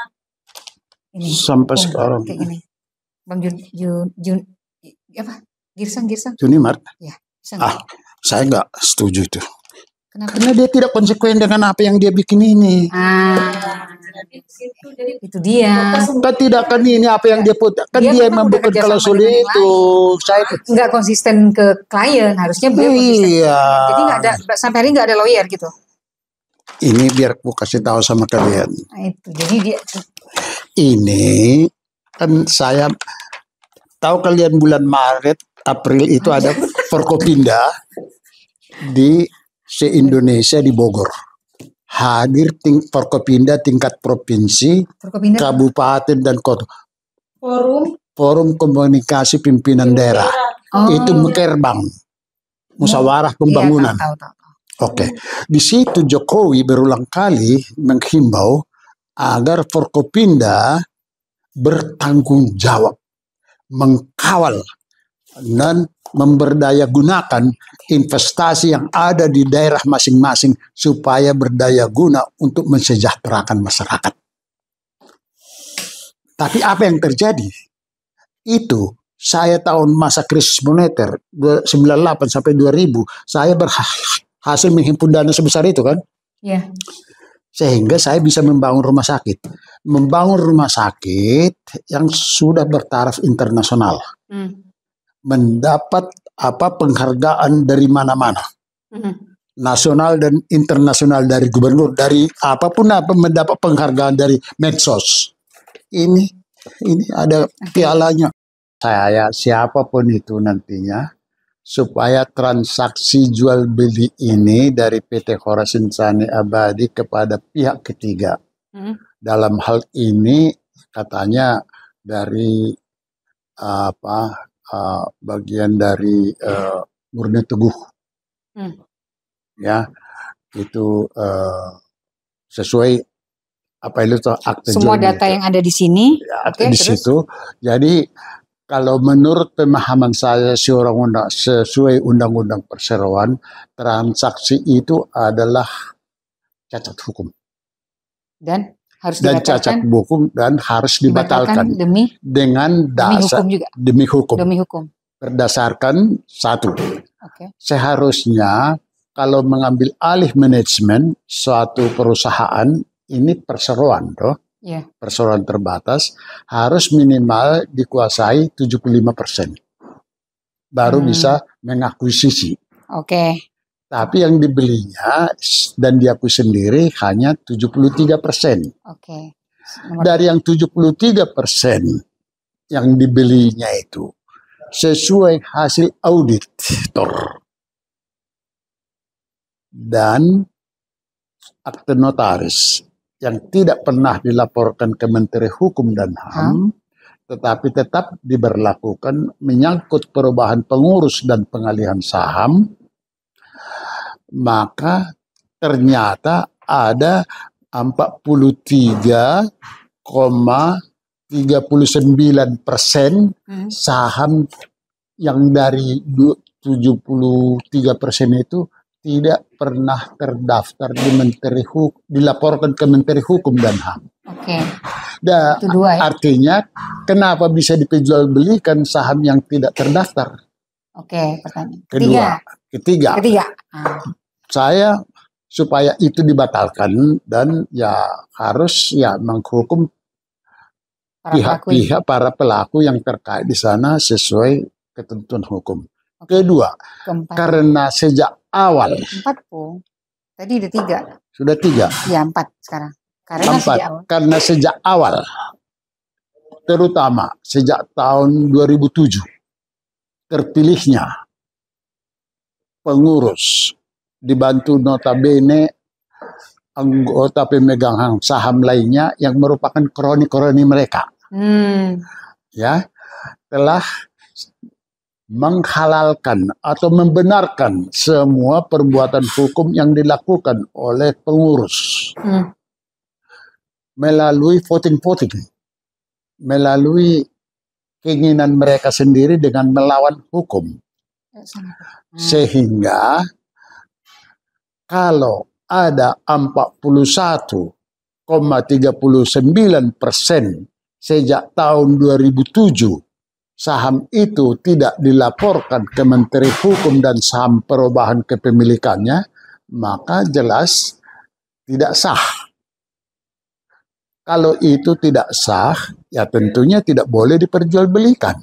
Ini sampai sekarang kayak gini. Bang Jun apa? Girsang. Junimart. Ya, bisa Saya nggak setuju itu. Kenapa? Karena dia tidak konsekuen dengan apa yang dia bikin ini. Itu dia. Kan tidak kan ini apa yang dia put, kan dia membuat klausul itu. Saya nggak konsisten ke klien, harusnya beliau konsisten. Iya. Jadi nggak ada, sampai hari nggak ada lawyer gitu. Ini biar aku kasih tahu sama kalian. Nah, itu. Jadi dia ini kan saya tahu kalian bulan Maret, April itu ada Forkopinda di se-Indonesia di Bogor. Hadir Forkopinda tingkat provinsi, kabupaten dan kota. Forum Komunikasi Pimpinan Daerah. Itu Mekerbang. Musyawarah Pembangunan. Tahu. Oke. Di situ Jokowi berulang kali menghimbau agar Forkopinda bertanggung jawab, mengkawal dan memberdaya gunakan investasi yang ada di daerah masing-masing supaya berdaya guna untuk mensejahterakan masyarakat. Tapi apa yang terjadi? Itu saya tahun masa krisis moneter 98 sampai 2000 saya berhasil menghimpun dana sebesar itu kan? Iya. Sehingga saya bisa membangun rumah sakit. Membangun rumah sakit yang sudah bertaraf internasional. Mendapat penghargaan dari mana-mana. Nasional dan internasional, dari gubernur, dari apapun mendapat penghargaan dari medsos. Ini ada pialanya. Saya siapapun itu nantinya, supaya transaksi jual beli ini dari PT Horas Insani Abadi kepada pihak ketiga. Dalam hal ini katanya dari bagian dari Murni Teguh. Ya, itu sesuai apa itu akte semua data itu. Yang ada di sini. Ya, di situ. Jadi kalau menurut pemahaman saya sesuai Undang-Undang Perseroan, transaksi itu adalah cacat hukum. Dan harus dan cacat hukum dan harus dibatalkan dengan dasar demi hukum. Berdasarkan satu. Seharusnya kalau mengambil alih manajemen suatu perusahaan ini perseroan perseroan terbatas harus minimal dikuasai 75%. Baru bisa mengakuisisi. Tapi yang dibelinya dan diakui sendiri hanya 73%. Dari yang 73% yang dibelinya itu sesuai hasil auditor dan akte notaris yang tidak pernah dilaporkan ke Menteri Hukum dan HAM, tetapi tetap diberlakukan menyangkut perubahan pengurus dan pengalihan saham, maka ternyata ada 43,39% saham yang dari 73% itu tidak pernah terdaftar di Menteri Hukum, dilaporkan ke Menteri Hukum dan HAM. Artinya kenapa bisa diperjualbelikan saham yang tidak terdaftar? Pertanyaan. Ketiga. Saya supaya itu dibatalkan dan harus menghukum pihak-pihak para pelaku yang terkait di sana sesuai ketentuan hukum. Kedua, karena sejak awal. 4 po. Tadi ada 3. Sudah 3. Ya 4 sekarang. Karena sejak awal, terutama sejak tahun 2007, terpilihnya pengurus dibantu notabene anggota pemegang saham lainnya yang merupakan kroni-kroni mereka. Ya, telah menghalalkan atau membenarkan semua perbuatan hukum yang dilakukan oleh pengurus melalui voting, melalui keinginan mereka sendiri dengan melawan hukum. Sehingga kalau ada 41,39% sejak tahun 2007 saham itu tidak dilaporkan ke Menteri Hukum dan Saham Perubahan Kepemilikannya, maka jelas tidak sah. Kalau itu tidak sah, ya tentunya tidak boleh diperjualbelikan.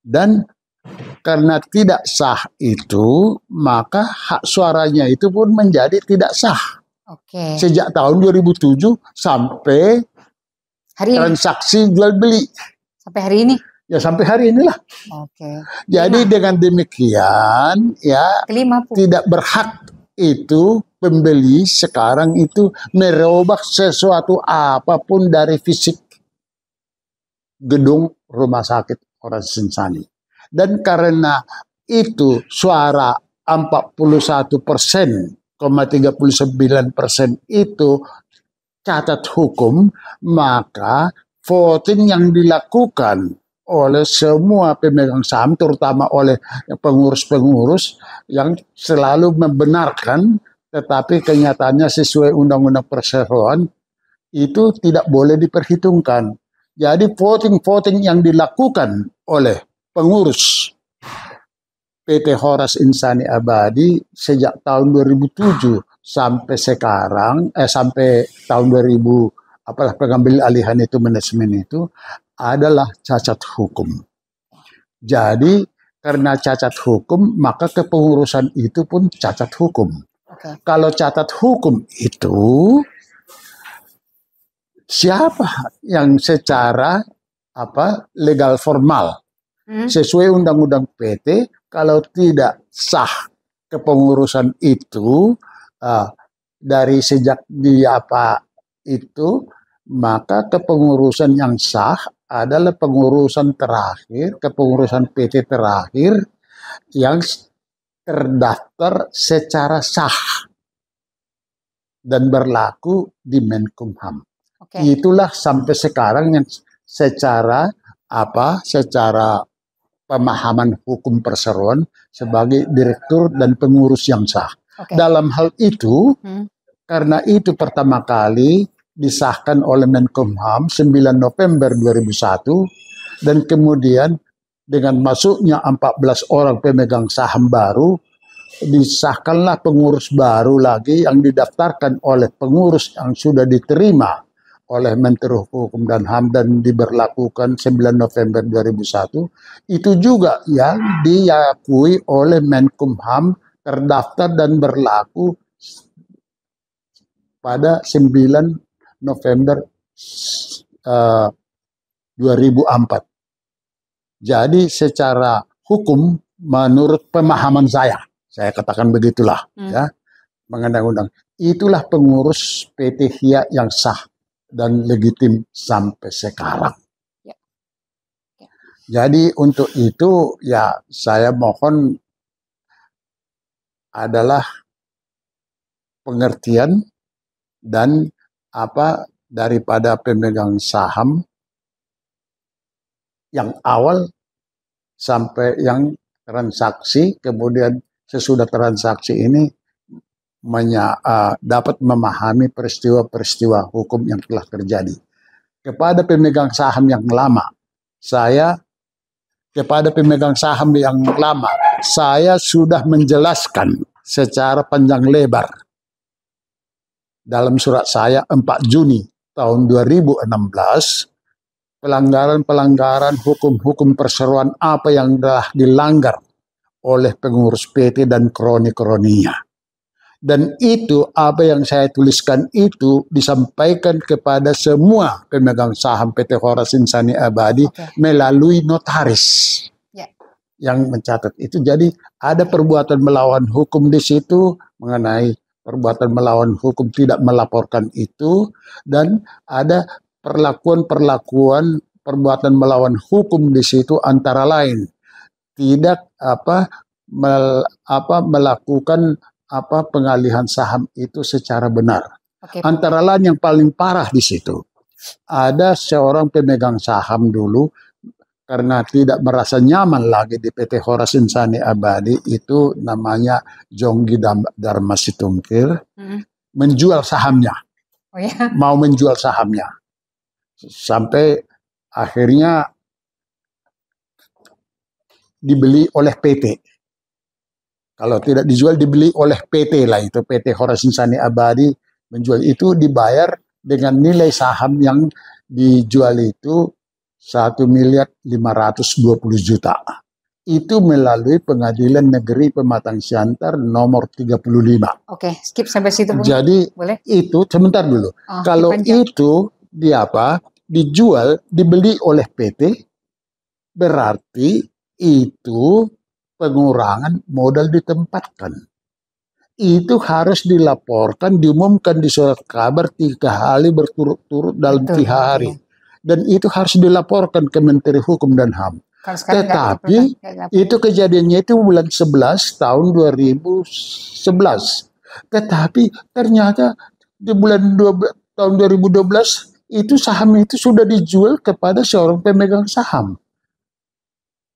Dan karena tidak sah itu, maka hak suaranya itu pun menjadi tidak sah. Sejak tahun 2007 sampai hari transaksi jual beli. Sampai hari ini? Ya sampai hari inilah. Jadi dengan demikian ya tidak berhak itu pembeli sekarang itu merubah sesuatu apapun dari fisik gedung rumah sakit Horace Insani. Dan karena itu suara 41,39% itu cacat hukum, maka voting yang dilakukan oleh semua pemegang saham, terutama oleh pengurus-pengurus yang selalu membenarkan, tetapi kenyataannya sesuai Undang-Undang Perseroan itu tidak boleh diperhitungkan. Jadi voting-voting yang dilakukan oleh pengurus PT Horace Insani Abadi sejak tahun 2007 sampai sekarang, sampai tahun 2000, pengambil alihan itu, manajemen itu adalah cacat hukum. Jadi karena cacat hukum, maka kepengurusan itu pun cacat hukum. Kalau cacat hukum itu, siapa yang secara legal formal sesuai Undang-Undang PT, kalau tidak sah kepengurusan itu dari sejak itu, maka kepengurusan yang sah adalah pengurusan terakhir, kepengurusan PT terakhir yang terdaftar secara sah dan berlaku di Menkumham. Itulah sampai sekarang yang secara pemahaman hukum perseroan sebagai direktur dan pengurus yang sah. Dalam hal itu, karena itu pertama kali disahkan oleh Menkumham 9 November 2001, dan kemudian dengan masuknya 14 orang pemegang saham baru, disahkanlah pengurus baru lagi yang didaftarkan oleh pengurus yang sudah diterima oleh Menteri Hukum dan HAM dan diberlakukan 9 November 2001. Itu juga yang diakui oleh Menkumham, terdaftar dan berlaku pada 9 November 2004. Jadi secara hukum menurut pemahaman saya katakan begitulah ya, mengundang-undang, itulah pengurus PT HIA yang sah dan legitim sampai sekarang. Jadi untuk itu ya saya mohon adalah pengertian dan daripada pemegang saham yang awal sampai yang transaksi, kemudian sesudah transaksi ini dapat memahami peristiwa-peristiwa hukum yang telah terjadi. Kepada pemegang saham yang lama, saya sudah menjelaskan secara panjang lebar dalam surat saya 4 Juni tahun 2016, pelanggaran-pelanggaran hukum-hukum perseroan apa yang telah dilanggar oleh pengurus PT dan kroni-kroninya. Dan itu apa yang saya tuliskan itu disampaikan kepada semua pemegang saham PT Horace Insani Abadi melalui notaris yang mencatat itu. Jadi ada perbuatan melawan hukum di situ mengenai perbuatan melawan hukum tidak melaporkan itu, dan ada perlakuan-perbuatan melawan hukum di situ antara lain tidak melakukan pengalihan saham itu secara benar. Antara lain yang paling parah di situ, ada seorang pemegang saham dulu karena tidak merasa nyaman lagi di PT Horas Insani Abadi, itu namanya Jonggi Dharma Situngkir, menjual sahamnya. Mau menjual sahamnya. Sampai akhirnya dibeli oleh PT. Kalau tidak dijual, dibeli oleh PT lah, itu PT Horas Insani Abadi menjual, itu dibayar dengan nilai saham yang dijual itu 1.520.000.000. Itu melalui Pengadilan Negeri Pematang Siantar nomor 35. Oke, skip sampai situ. Jadi boleh? Itu sebentar dulu. Kalau itu dijual, dibeli oleh PT, berarti itu pengurangan modal ditempatkan. Itu harus dilaporkan, diumumkan di surat kabar 3 kali berturut-turut dalam 3 hari. Dan itu harus dilaporkan ke Menteri Hukum dan HAM. Tetapi itu kejadiannya itu bulan 11 tahun 2011. Tetapi ternyata di bulan tahun 2012 itu saham itu sudah dijual kepada seorang pemegang saham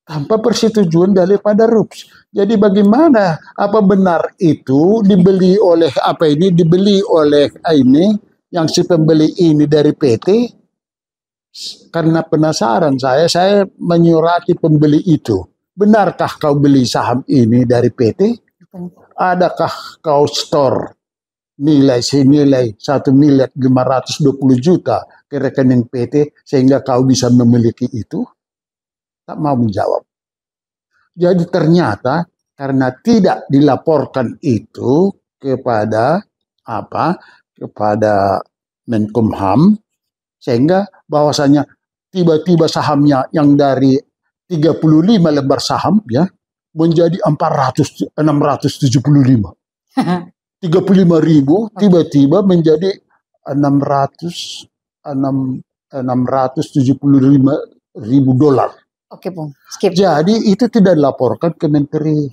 tanpa persetujuan daripada RUPS. Jadi bagaimana, apa benar itu dibeli oleh ini yang si pembeli ini dari PT? Karena penasaran saya menyurati pembeli itu. Benarkah kau beli saham ini dari PT? Adakah kau store nilai senilai 1.520.000.000 ke rekening PT sehingga kau bisa memiliki itu? Tak mau menjawab. Jadi ternyata karena tidak dilaporkan itu kepada Menkumham, sehingga bahwasanya tiba-tiba sahamnya yang dari 35 lembar saham ya menjadi 675. 35.000 tiba-tiba menjadi 675.000 dolar. Oke, Bung. Skip. Jadi itu tidak dilaporkan ke Menteri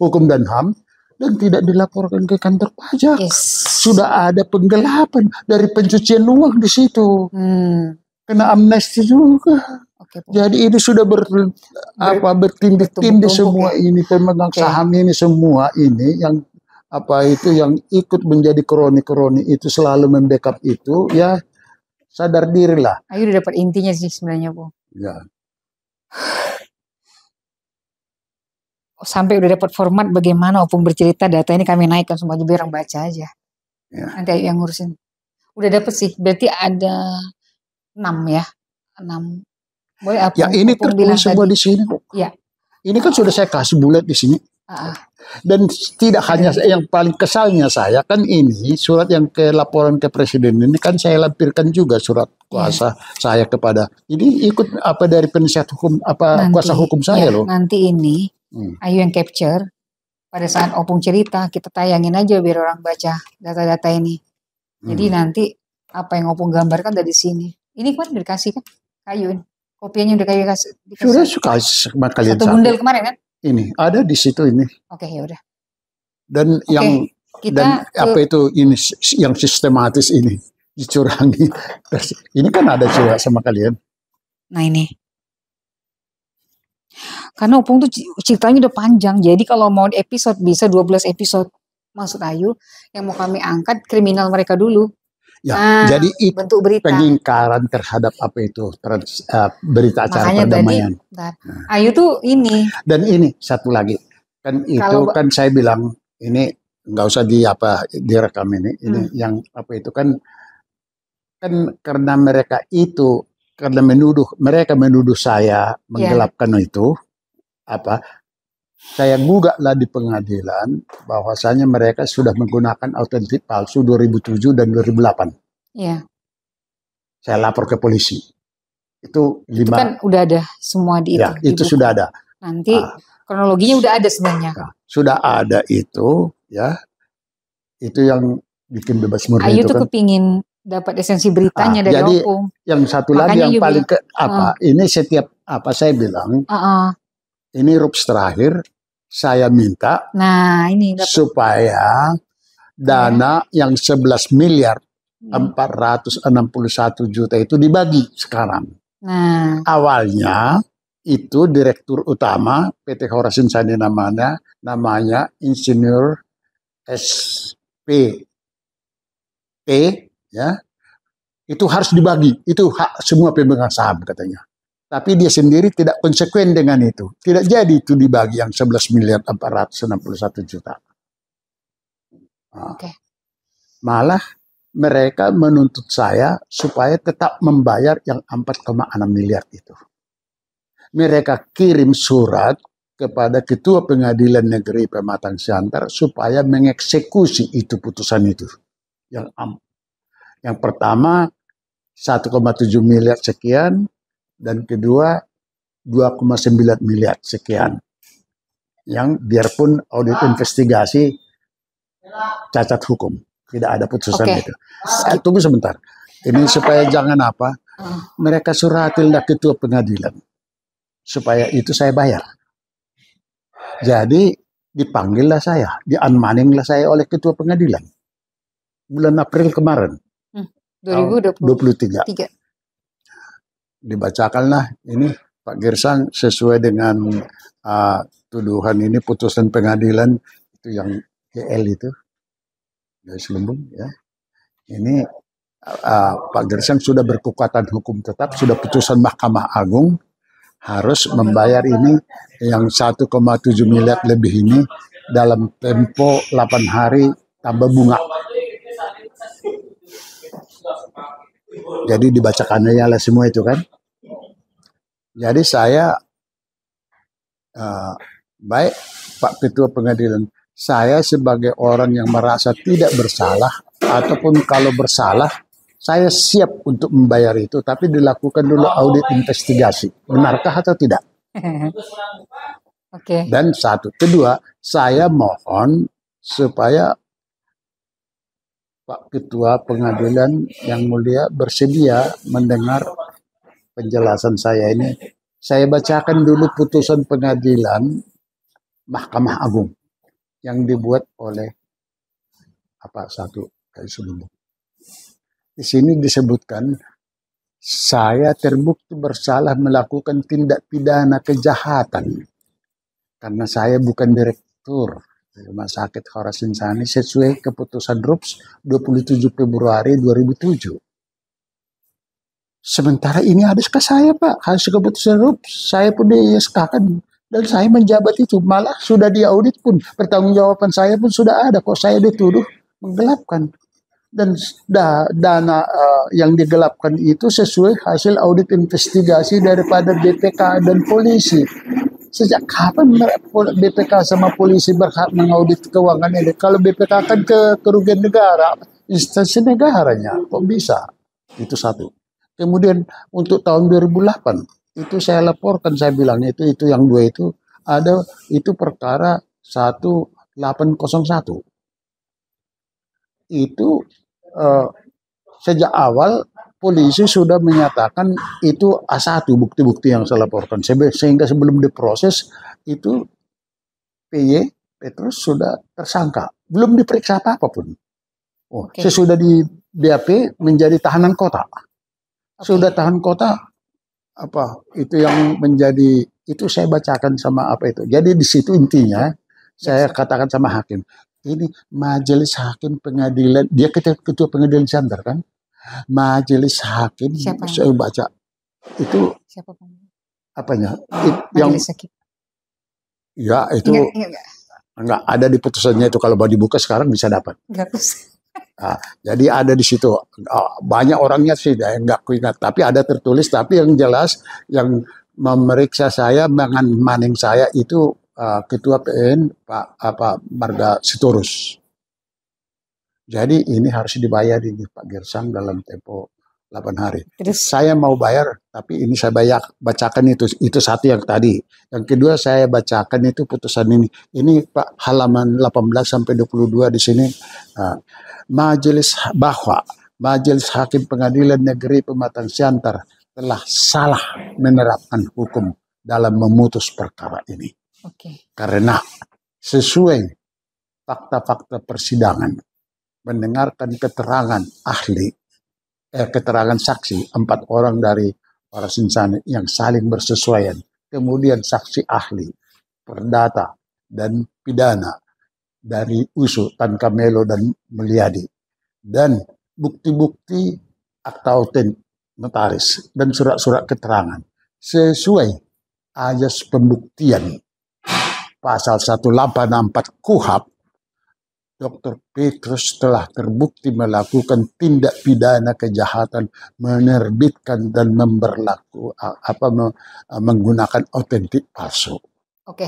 Hukum dan HAM dan tidak dilaporkan ke kantor pajak. Sudah ada penggelapan dari pencucian uang di situ. Kena amnesti juga. Jadi ini sudah bertindih-tindih semua ini, pemegang saham ini semua ini yang yang ikut menjadi kroni-kroni itu selalu membackup itu, ya sadar dirilah. Ayo udah dapat intinya sih sebenarnya, Bu. Ya. Sampai udah dapat format bagaimana Opung bercerita, data ini kami naikkan semuanya biar orang baca aja. Nanti Ayu yang ngurusin. Udah dapat sih, berarti ada 6 ya. 6. Boleh apa? Ya ini tertulis semua di sini. Ya. Ini kan sudah saya kasih bulat di sini. Dan tidak hanya yang paling kesalnya saya kan ini surat yang ke laporan ke Presiden ini kan saya lampirkan juga surat kuasa saya kepada ini ikut dari penasihat hukum kuasa hukum saya loh. Nanti ini Ayu yang capture pada saat Opung cerita kita tayangin aja biar orang baca data-data ini. Jadi nanti apa yang Opung gambarkan dari sini. Ini kan udah dikasih kan Ayu, kopiannya udah dikasih. Sudah kasih sama kalian satu bundel kemarin kan? Ini ada di situ ini. Oke, ya udah. Dan yang ini yang sistematis ini dicurangi. Ini kan ada juga sama kalian. Nah ini. Karena Opung tuh ceritanya udah panjang. Jadi kalau mau episode bisa 12 episode. Maksud Ayu yang mau kami angkat kriminal mereka dulu. Ya, jadi itu bentuk berita. Pengingkaran terhadap berita acara perdamaian. Ayu tuh ini. Dan ini satu lagi, kan itu kan saya bilang ini nggak usah direkam ini yang itu kan karena mereka menuduh saya menggelapkan itu saya gugatlah di pengadilan bahwasanya mereka sudah menggunakan autentik palsu 2007 dan 2008. Iya. Saya lapor ke polisi. Itu kan udah ada semua di itu. Ya, itu sudah ada. Nanti kronologinya udah ada sebenarnya. Sudah ada itu, ya. Itu yang bikin bebas murni. Ayu tuh kepingin dapat esensi beritanya dari Opung. Yang satu lagi yang paling ini setiap saya bilang. ini rups terakhir, saya minta supaya dana yang 11 miliar 461 juta itu dibagi sekarang. Awalnya itu direktur utama PT Horasin Sani namanya Insinyur SPP, ya, itu harus dibagi, itu hak semua pemegang saham katanya. Tapi dia sendiri tidak konsekuen dengan itu. Tidak jadi itu dibagi yang 11 miliar 461 juta. Malah mereka menuntut saya supaya tetap membayar yang 4,6 miliar itu. Mereka kirim surat kepada Ketua Pengadilan Negeri Pematang Siantar supaya mengeksekusi itu putusan itu. Yang pertama 1,7 miliar sekian, dan kedua 2,9 miliar sekian. Yang biarpun audit investigasi cacat hukum, tidak ada putusan itu. Tunggu sebentar. Ini supaya jangan apa, mereka suratilah Ketua Pengadilan supaya itu saya bayar. Jadi dipanggillah saya, di-unmanninglah saya oleh Ketua Pengadilan bulan April kemarin. 2023. Dibacakanlah ini Pak Girsang sesuai dengan tuduhan ini, putusan pengadilan itu yang GL itu dari Selembung, ya. Ini Pak Girsang sudah berkekuatan hukum tetap, sudah putusan Mahkamah Agung, harus membayar ini yang 1,7 miliar lebih ini dalam tempo 8 hari tambah bunga. Jadi dibacakannya lah semua itu kan. Jadi saya baik Pak Ketua Pengadilan, saya sebagai orang yang merasa tidak bersalah, ataupun kalau bersalah saya siap untuk membayar itu, tapi dilakukan dulu audit investigasi, benarkah atau tidak. Dan satu, kedua, saya mohon supaya Pak Ketua Pengadilan yang mulia bersedia mendengar penjelasan saya ini. Saya bacakan dulu putusan pengadilan Mahkamah Agung yang dibuat oleh Di sini disebutkan saya terbukti bersalah melakukan tindak pidana kejahatan karena saya bukan direktur Rumah Sakit Horasin Sani sesuai keputusan RUPS 27 Februari 2007. Sementara ini ada ke saya, Pak, hasil keputusan RUPS, saya pun di-SK-kan dan saya menjabat itu, malah sudah diaudit pun, pertanggungjawaban saya pun sudah ada, kok saya dituduh menggelapkan. Dan dana yang digelapkan itu sesuai hasil audit investigasi daripada BPK dan polisi. Sejak kapan BPK sama polisi berhak mengaudit keuangan ini? Kalau BPK kan kerugian negara, instansi negaranya, kok bisa? Itu satu. Kemudian untuk tahun 2008, itu saya laporkan, saya bilang itu yang dua itu, ada itu perkara 1801. Itu sejak awal polisi sudah menyatakan itu A1 bukti-bukti yang saya laporkan. Sehingga sebelum diproses itu PY Petrus sudah tersangka. Belum diperiksa apa-apapun. Sesudah di BAP menjadi tahanan kota. Sudah tahan kota, itu yang menjadi, itu saya bacakan sama itu. Jadi di situ intinya saya katakan sama hakim. Ini majelis hakim pengadilan, dia ketua pengadilan Siantar kan? Majelis hakim, saya baca itu siapa apanya? Yang ya itu enggak ada di putusannya itu, kalau mau dibuka sekarang bisa dapat. Jadi ada di situ, banyak orangnya sih enggak kuingat, tapi ada tertulis. Tapi yang jelas yang memeriksa saya, mengamanning saya itu Ketua PN Pak Marga Sitorus. Jadi ini harus dibayar ini Pak Girsang dalam tempo 8 hari. Terus saya mau bayar, tapi ini saya bacakan itu satu yang tadi. Yang kedua saya bacakan itu putusan ini. Ini Pak halaman 18 sampai 22 di sini. Majelis Hakim Pengadilan Negeri Pematang Siantar telah salah menerapkan hukum dalam memutus perkara ini. Karena sesuai fakta-fakta persidangan, mendengarkan keterangan ahli, keterangan saksi 4 orang dari para sinsani yang saling bersesuaian, kemudian saksi ahli, perdata, dan pidana dari USU, Tan Kamelo dan Mulyadi, dan bukti-bukti akta autentik notaris dan surat-surat keterangan sesuai azas pembuktian pasal 184 KUHP, Dr. Petrus telah terbukti melakukan tindak pidana kejahatan menerbitkan dan menggunakan autentik palsu. Oke.